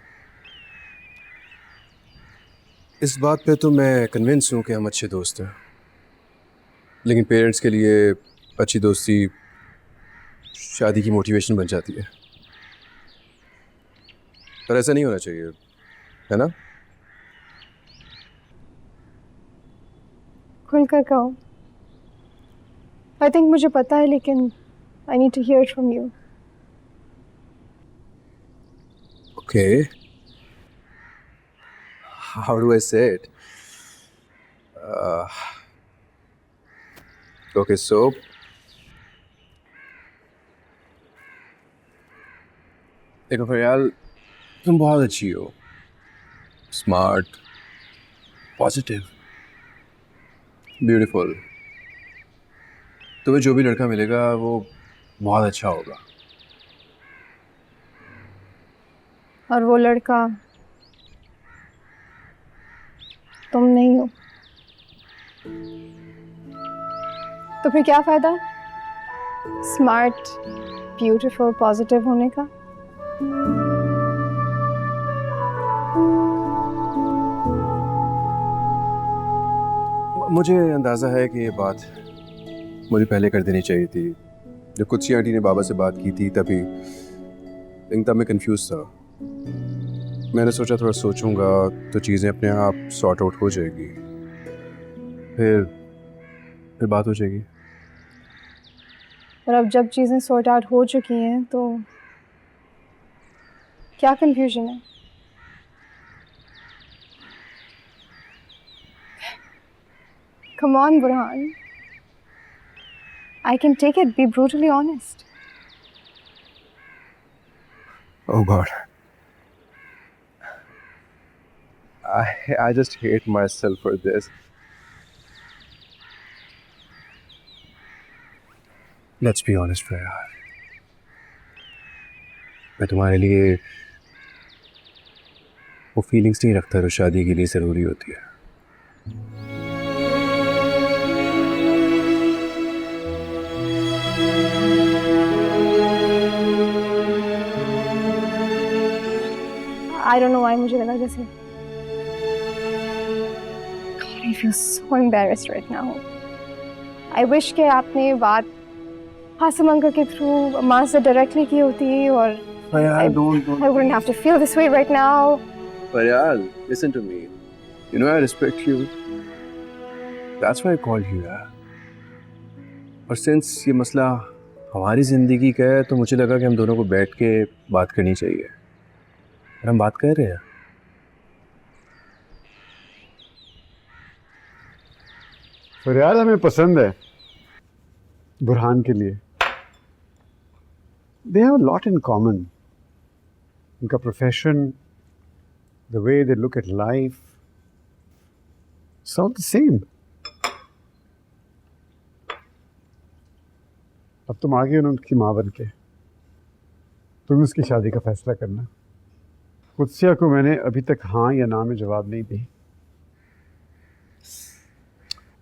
Speaker 12: इस बात पे तो मैं कन्विंस हूँ कि हम अच्छे दोस्त हैं, लेकिन पेरेंट्स के लिए अच्छी दोस्ती शादी की मोटिवेशन बन जाती है। पर ऐसा नहीं होना चाहिए, है ना?
Speaker 13: खुलकर कहो। आई थिंक मुझे पता है, लेकिन I need to hear from you.
Speaker 12: Okay, how do I say it? Okay, सो देखो फरियाल, तुम बहुत अच्छी हो, स्मार्ट, पॉजिटिव, ब्यूटीफुल। तुम्हें जो भी लड़का मिलेगा वो बहुत अच्छा होगा।
Speaker 13: और वो लड़का तुम नहीं हो, तो फिर क्या फायदा स्मार्ट, ब्यूटीफुल, पॉजिटिव होने का?
Speaker 12: मुझे अंदाज़ा है कि ये बात मुझे पहले कर देनी चाहिए थी। जब कुत्सी आंटी ने बाबा से बात की थी तभी, लेकिन तब मैं कंफ्यूज था। मैंने सोचा थोड़ा सोचूंगा तो चीज़ें अपने आप सॉर्ट आउट हो जाएगी, फिर बात हो जाएगी।
Speaker 13: और अब जब चीज़ें सॉर्ट आउट हो चुकी हैं तो क्या कंफ्यूजन है? Come on, Burhan. I can take it. Be brutally honest.
Speaker 12: Oh God. I just hate myself for this. Let's be honest, Farah. मैं तुम्हारे लिए वो फीलिंग्स नहीं रखता जो शादी के लिए ज़रूरी होती है।
Speaker 13: I don't know why मुझे लगा जैसे God, I feel so embarrassed right now. I wish कि आपने ये बात हासिम अंकल के थ्रू माँ से डायरेक्टली की होती और I wouldn't have to feel this way right now.
Speaker 12: Faryal, listen to me. You know I respect you. That's why I called you, यार। और since ये मसला हमारी ज़िंदगी का है तो मुझे लगा कि हम दोनों को बैठ के बात करनी चाहिए। और हम बात कर रहे हैं।
Speaker 11: फरियाद हमें पसंद है बुरहान के लिए। They have a lot in common. उनका profession, the way they look at life, it's all the same. अब तुम आगे हो ना उनकी माँ बन के, तुम उसकी शादी का फैसला करना। कुत्सिया को मैंने अभी तक हाँ या ना में जवाब नहीं दी।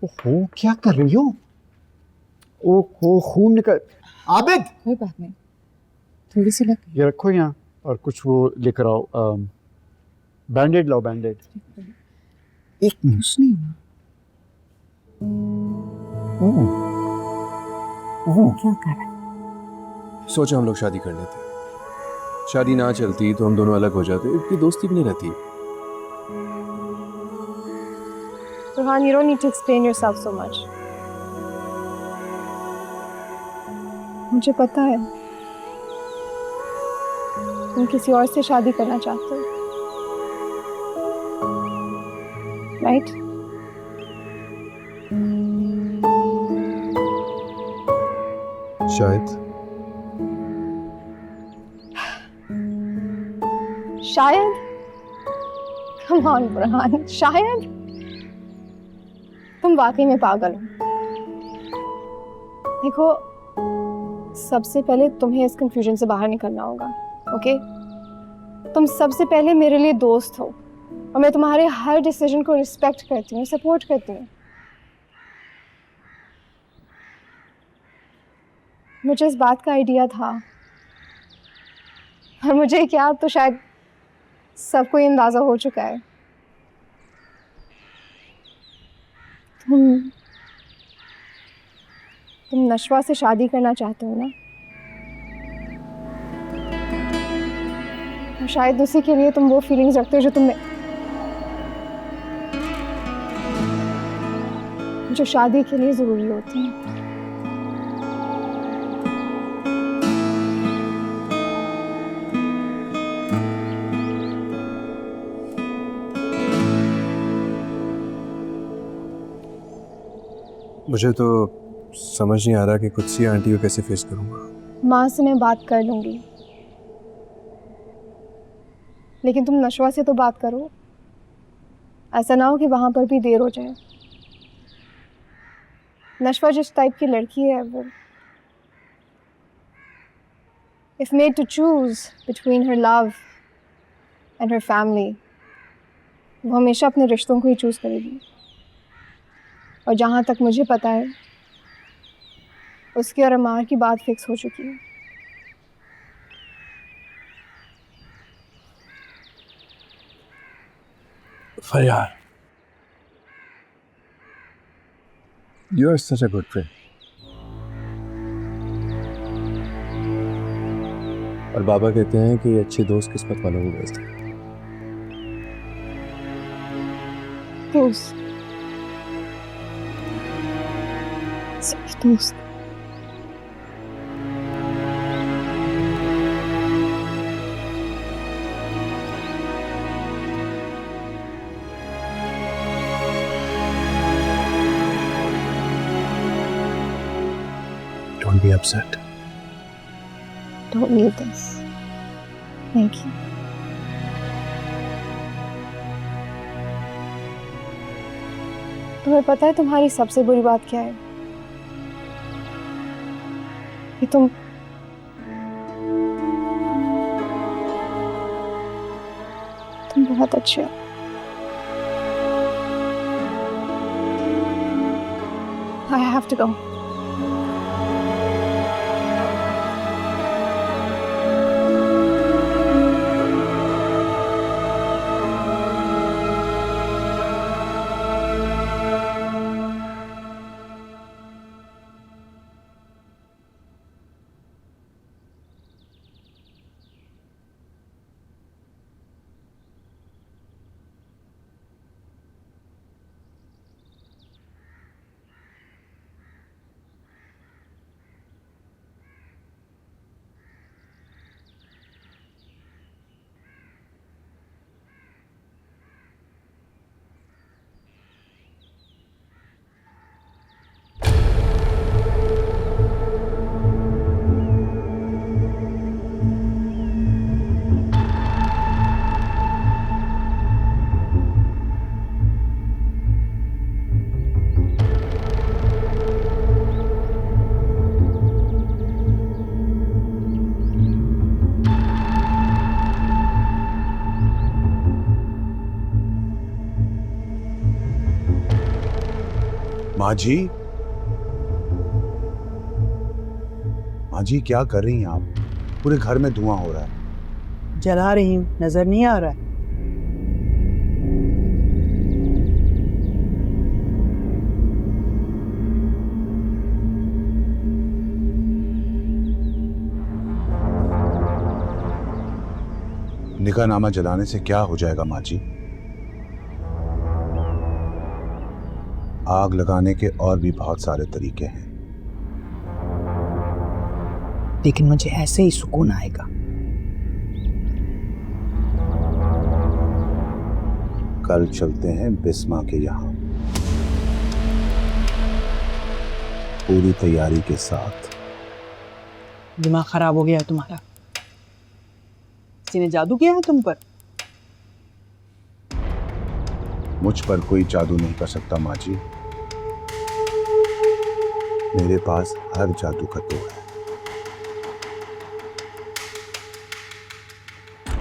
Speaker 11: ओहो, क्या कर रही हो? ओहो, खून निकल। आबिद,
Speaker 5: कोई बात नहीं, थोड़ी सी लग।
Speaker 11: ये रखो यहाँ और कुछ वो लेकर आओ। बैंडेड लाओ, बैंडेड।
Speaker 5: एक कुछ नहीं हुआ। क्या कर रहा है?
Speaker 12: सोचा हम लोग शादी कर लेते। शादी ना चलती तो हम दोनों अलग हो जाते, इतनी दोस्ती भी नहीं रहती।
Speaker 13: Burhan, you don't need to explain yourself so much. मुझे पता है तुम किसी और से शादी करना चाहते हो, राइट?
Speaker 12: शायद।
Speaker 13: शायद? Come on, बुरहान, शायद? तुम वाकई में पागल हो। देखो, सबसे पहले तुम्हें इस कंफ्यूजन से बाहर निकलना होगा, ओके? तुम सबसे पहले मेरे लिए दोस्त हो और मैं तुम्हारे हर डिसीजन को रिस्पेक्ट करती हूँ, सपोर्ट करती हूँ। मुझे इस बात का आइडिया था और मुझे क्या, अब तो शायद सबको ये अंदाज़ा हो चुका है। तुम नशवा से शादी करना चाहते हो ना, और शायद उसी के लिए तुम वो फीलिंग्स रखते हो जो शादी के लिए ज़रूरी होती हैं।
Speaker 12: मुझे तो समझ नहीं आ रहा कि कुत्सी आंटी को कैसे फेस करूँगा।
Speaker 13: माँ से मैं बात कर लूँगी, लेकिन तुम नशवा से तो बात करो। ऐसा ना हो कि वहाँ पर भी देर हो जाए। नशवा जिस टाइप की लड़की है वो, if made to choose between her love and her family, वो हमेशा अपने रिश्तों को ही चूज़ करेगी। और जहाँ तक मुझे पता है उसकी और अमार की बात फिक्स हो चुकी है।
Speaker 8: फरियाद,
Speaker 12: You are such a good friend. और बाबा कहते हैं कि अच्छे दोस्त किस्मत वालों को भेजते हैं।
Speaker 13: दोस्त, सिर्फ दोस्त।
Speaker 12: Don't be upset.
Speaker 13: Don't need this. Thank you. तुम्हें पता है तुम्हारी सबसे बुरी बात क्या है? कि तुम बहुत अच्छे हो। I have to go.
Speaker 2: माँ जी, माँ जी क्या कर रही हैं आप? पूरे घर में धुआं हो रहा है।
Speaker 16: जला रही हूँ, नजर नहीं आ रहा है?
Speaker 2: निकाहनामा जलाने से क्या हो जाएगा माँ जी? आग लगाने के और भी बहुत सारे तरीके हैं।
Speaker 16: लेकिन मुझे ऐसे ही सुकून आएगा।
Speaker 2: कल चलते हैं बिस्मा के यहाँ, पूरी तैयारी के साथ।
Speaker 16: दिमाग खराब हो गया तुम्हारा? किसी ने जादू किया है तुम पर?
Speaker 2: मुझ पर कोई जादू नहीं कर सकता माँ जी। मेरे पास हर जादू का तोड़ है।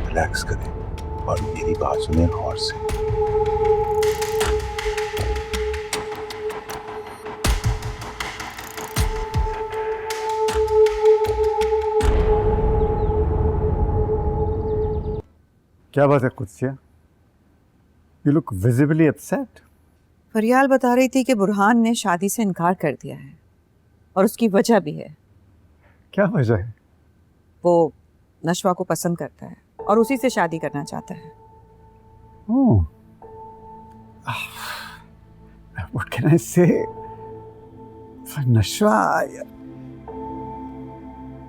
Speaker 2: रिलैक्स करें और मेरी बात सुने गौर से।
Speaker 11: क्या बात है कुत्सिया? You look visibly upset.
Speaker 3: फरियाल बता रही थी कि बुरहान ने शादी से इनकार कर दिया है और उसकी वजह भी है।
Speaker 11: क्या वजह है?
Speaker 3: वो नशवा को पसंद करता है और उसी से शादी करना चाहता है।
Speaker 11: Oh. What can I say? नशवा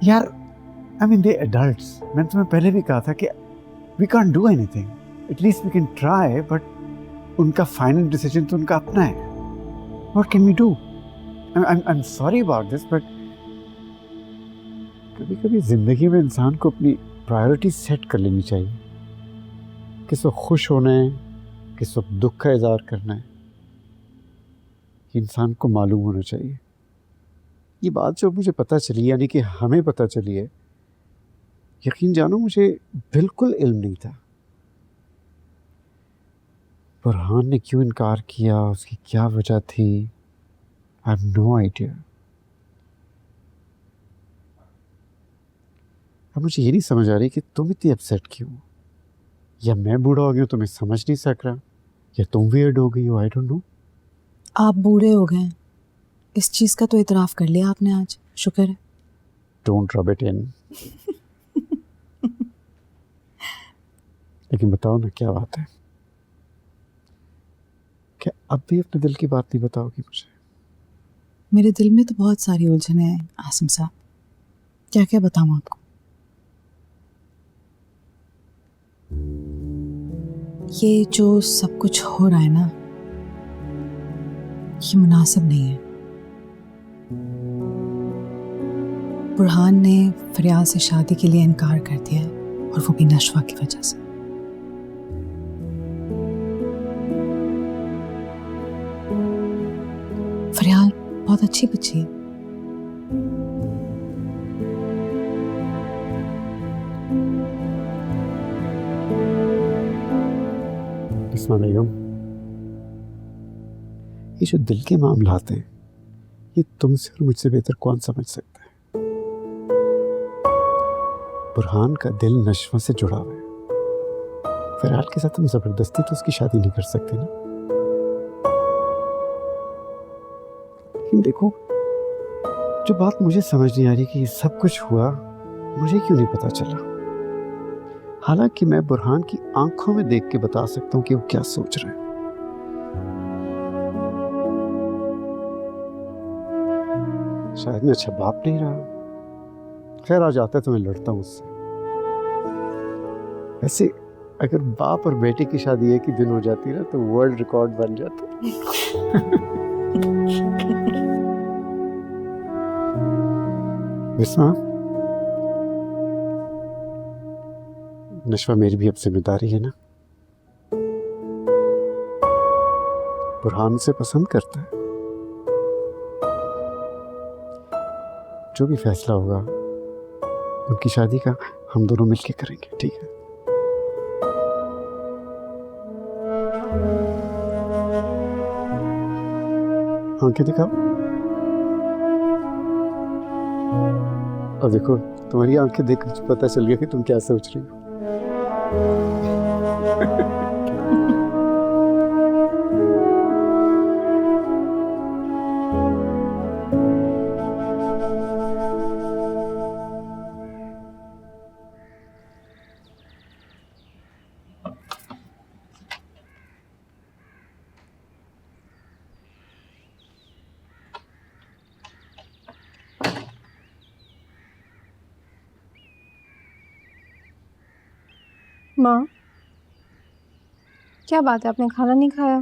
Speaker 11: यार, I mean they adults. मैंने तुम्हें पहले भी कहा था कि we can't do anything. At least we can try, but उनका फाइनल डिसीजन तो उनका अपना है। What can we do? I'm sorry about this, but कभी-कभी जिंदगी में इंसान को अपनी प्रायोरिटी सेट कर लेनी चाहिए। किस वक्त खुश होना है, किस वक्त दुख का इजहार करना है, इंसान को मालूम होना चाहिए। ये बात जो मुझे पता चली, यानी कि हमें पता चली है, यकीन जानो मुझे बिल्कुल इल्म नहीं था। बुरहान ने क्यों इनकार किया, उसकी क्या वजह थी, आई हैव नो आइडिया। अब मुझे ये नहीं समझ आ रही कि तुम इतनी अपसेट क्यों, या मैं बूढ़ा हो गया तुम्हें समझ नहीं सक रहा, या तुम वियर्ड हो गई हो, आई डोंट नो।
Speaker 5: आप बूढ़े हो गए, इस चीज़ का तो इतराफ़ कर लिया आपने आज, शुक्र है।
Speaker 11: Don't rub it in. लेकिन बताओ ना, क्या बात है? क्या अब भी अपने दिल की बात नहीं बताओगी मुझे?
Speaker 5: मेरे दिल में तो बहुत सारी उलझने हैं आसिम साहब, क्या क्या बताऊँ आपको। ये जो सब कुछ हो रहा है ना, ये मुनासिब नहीं है। बुरहान ने फरियाल से शादी के लिए इनकार कर दिया है, और वो भी नशवा की वजह से। फरियाल बहुत अच्छी बच्ची है।
Speaker 11: बिस्मा बेगम, ये जो दिल के मामलात हैं, ये तुमसे और मुझसे बेहतर कौन समझ सकता है? बुरहान का दिल नशवा से जुड़ा हुआ है। फराल के साथ हम जबरदस्ती तो उसकी शादी नहीं कर सकते ना। लेकिन देखो, जो बात मुझे समझ नहीं आ रही कि ये सब कुछ हुआ, मुझे क्यों नहीं पता चला। हालांकि मैं बुरहान की आंखों में देख के बता सकता हूँ कि वो क्या सोच रहे हैं। शायद मैं अच्छा बाप नहीं रहा। खैर, आ जाता है तो मैं लड़ता हूँ उससे। वैसे अगर बाप और बेटे की शादी एक ही दिन हो जाती ना, तो वर्ल्ड रिकॉर्ड बन जाता। बिस्मा, नशवा मेरी भी अब जिम्मेदारी है ना। बुरहान से पसंद करता है। जो भी फैसला होगा उनकी शादी का हम दोनों मिलके करेंगे, ठीक है? आंखें दिखाओ। अब देखो, तुम्हारी आंखें देख कर पता चल गया कि तुम क्या सोच रही हो।
Speaker 13: माँ, क्या बात है, आपने खाना नहीं खाया?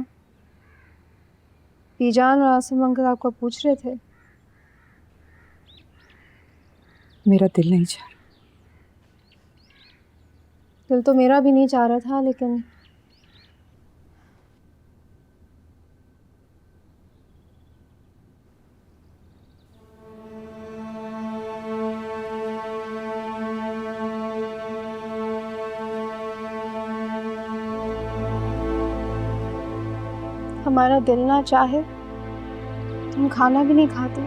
Speaker 13: पीजान और आसिम अंकल आपको पूछ रहे थे।
Speaker 5: मेरा दिल नहीं चाह रहा।
Speaker 13: दिल तो मेरा भी नहीं चाह रहा था, लेकिन हमारा दिल ना चाहे तो हम खाना भी नहीं खाते।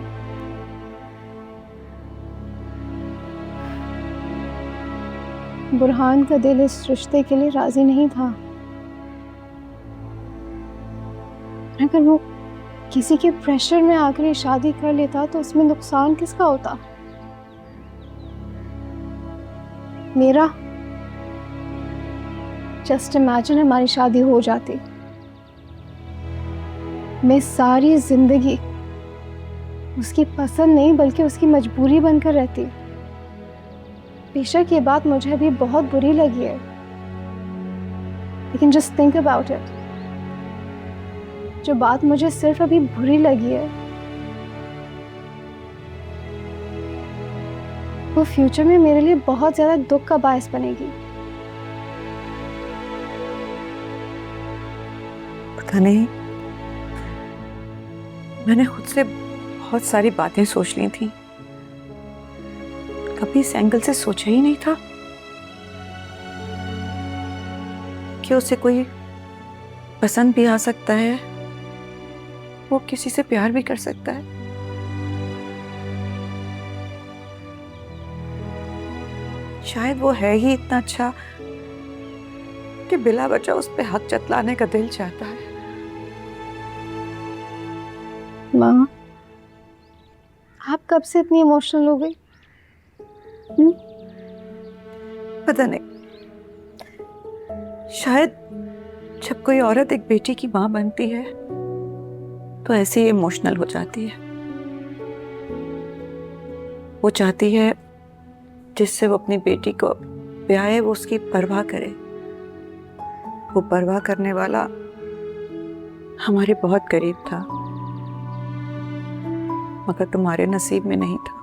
Speaker 13: बुरहान का दिल इस रिश्ते के लिए राजी नहीं था। अगर वो किसी के प्रेशर में आकर ये शादी कर लेता तो उसमें नुकसान किसका होता? मेरा। जस्ट इमेजिन हमारी शादी हो जाती, मैं सारी जिंदगी उसकी पसंद नहीं बल्कि उसकी मजबूरी बनकर रहती। बेशक ये बात मुझे अभी बहुत बुरी लगी है, लेकिन जस्ट थिंक अबाउट इट। जो बात मुझे सिर्फ अभी बुरी लगी है, वो फ्यूचर में मेरे लिए बहुत ज्यादा दुख का बायस बनेगी।
Speaker 17: पता नहीं, मैंने खुद से बहुत सारी बातें सोच ली थी, कभी इस एंगल से सोचा ही नहीं था कि उसे कोई पसंद भी आ सकता है, वो किसी से प्यार भी कर सकता है। शायद वो है ही इतना अच्छा कि बिला वजह उस पे हक जतलाने का दिल चाहता है।
Speaker 13: माँ, आप कब से इतनी इमोशनल हो गई?
Speaker 17: पता नहीं, शायद जब कोई औरत एक बेटी की माँ बनती है तो ऐसे ही इमोशनल हो जाती है। वो चाहती है जिससे वो अपनी बेटी को ब्याहे वो उसकी परवाह करे। वो परवाह करने वाला हमारे बहुत करीब था, मगर तुम्हारे नसीब में नहीं था।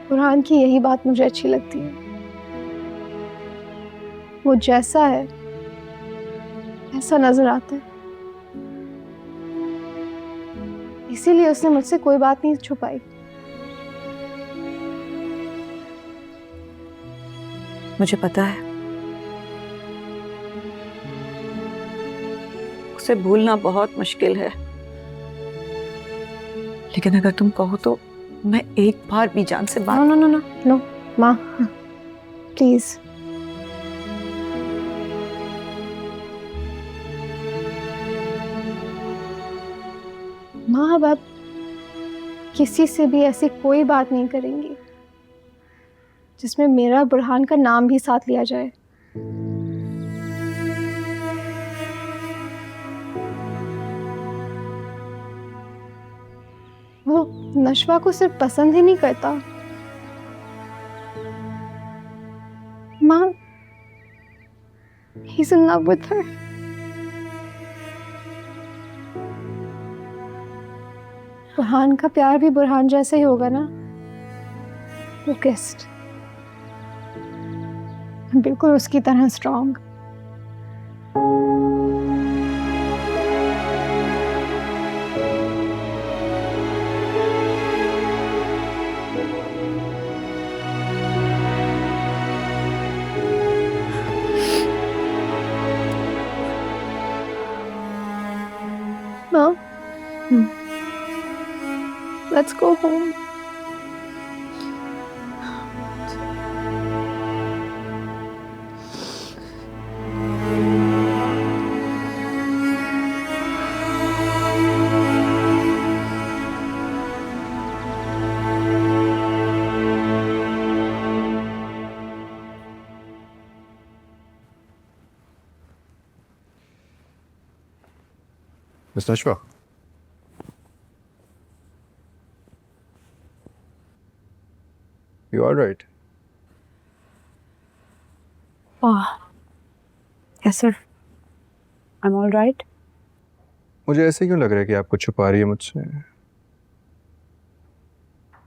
Speaker 13: बुरहान की यही बात मुझे अच्छी लगती है। वो जैसा है ऐसा नजर आता है, इसीलिए उसने मुझसे कोई बात नहीं छुपाई।
Speaker 17: मुझे पता है उसे भूलना बहुत मुश्किल है, लेकिन अगर तुम कहो तो मैं एक बार भी जान से बात।
Speaker 13: No no no no no माँ, प्लीज। माँ अब आप किसी से भी ऐसी कोई बात नहीं करेंगी जिसमें मेरा बुरहान का नाम भी साथ लिया जाए। वो नशवा को सिर्फ पसंद ही नहीं करता माँ, he's in love with her। Burhan का प्यार भी बुरहान जैसा ही होगा ना, फोकस्ड, बिल्कुल उसकी तरह strong. Mom, let's go home.
Speaker 12: Miss Nashwa. You all right?
Speaker 6: Yes sir, I'm all right.
Speaker 12: मुझे ऐसे क्यों लग रहा है कि आप कुछ छुपा रही है मुझसे?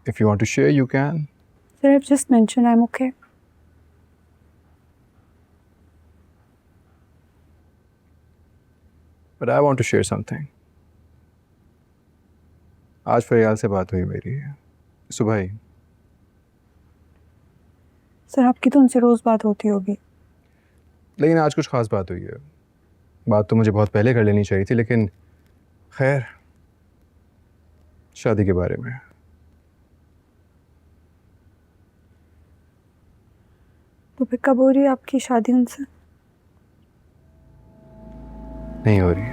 Speaker 12: If you want to share, you can.
Speaker 6: Sir, I've just mentioned I'm okay.
Speaker 12: But I want to share something. आज फरियाल से बात हुई मेरी सुबह ही।
Speaker 6: सर आपकी तो उनसे रोज बात होती होगी।
Speaker 12: लेकिन आज कुछ खास बात हुई है। बात तो मुझे बहुत पहले कर लेनी चाहिए थी, लेकिन खैर, शादी के बारे में।
Speaker 6: तो फिर कब हो रही है आपकी शादी उनसे?
Speaker 12: नहीं हो रही।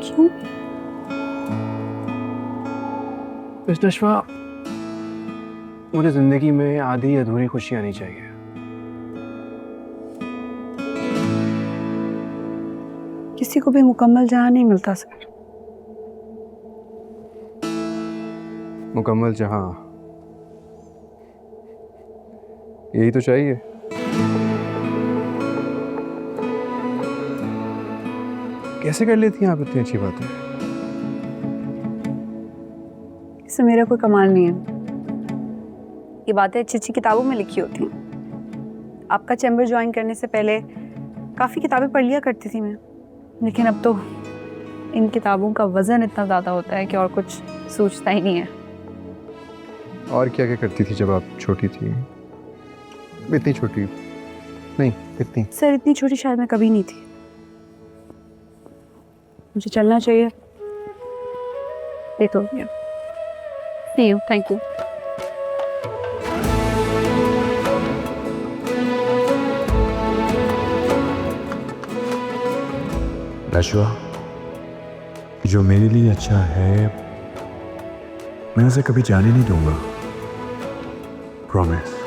Speaker 6: क्यों?
Speaker 12: मिस नशवा, मुझे जिंदगी में आधी अधूरी खुशी आनी चाहिए।
Speaker 6: किसी को भी मुकम्मल जहां नहीं मिलता सर।
Speaker 12: मुकम्मल जहां, यही तो चाहिए। कैसे कर लेती हैं आप इतनी अच्छी बातें?
Speaker 6: इससे मेरा कोई कमाल नहीं है। ये बातें अच्छी अच्छी किताबों में लिखी होती हैं। आपका चैम्बर ज्वाइन करने से पहले काफ़ी किताबें पढ़ लिया करती थी मैं, लेकिन अब तो इन किताबों का वज़न इतना ज़्यादा होता है कि और कुछ सोचता ही नहीं है।
Speaker 12: और क्या क्या करती थी जब आप छोटी थी? इतनी छोटी नहीं, इतनी।
Speaker 6: सर इतनी छोटी शायद मैं कभी नहीं थी। मुझे चलना चाहिए। लेट हो गया।
Speaker 4: सी यू, थैंक यू।
Speaker 18: नशवा, जो मेरे लिए अच्छा है मैं उसे कभी जाने नहीं दूंगा, प्रॉमिस।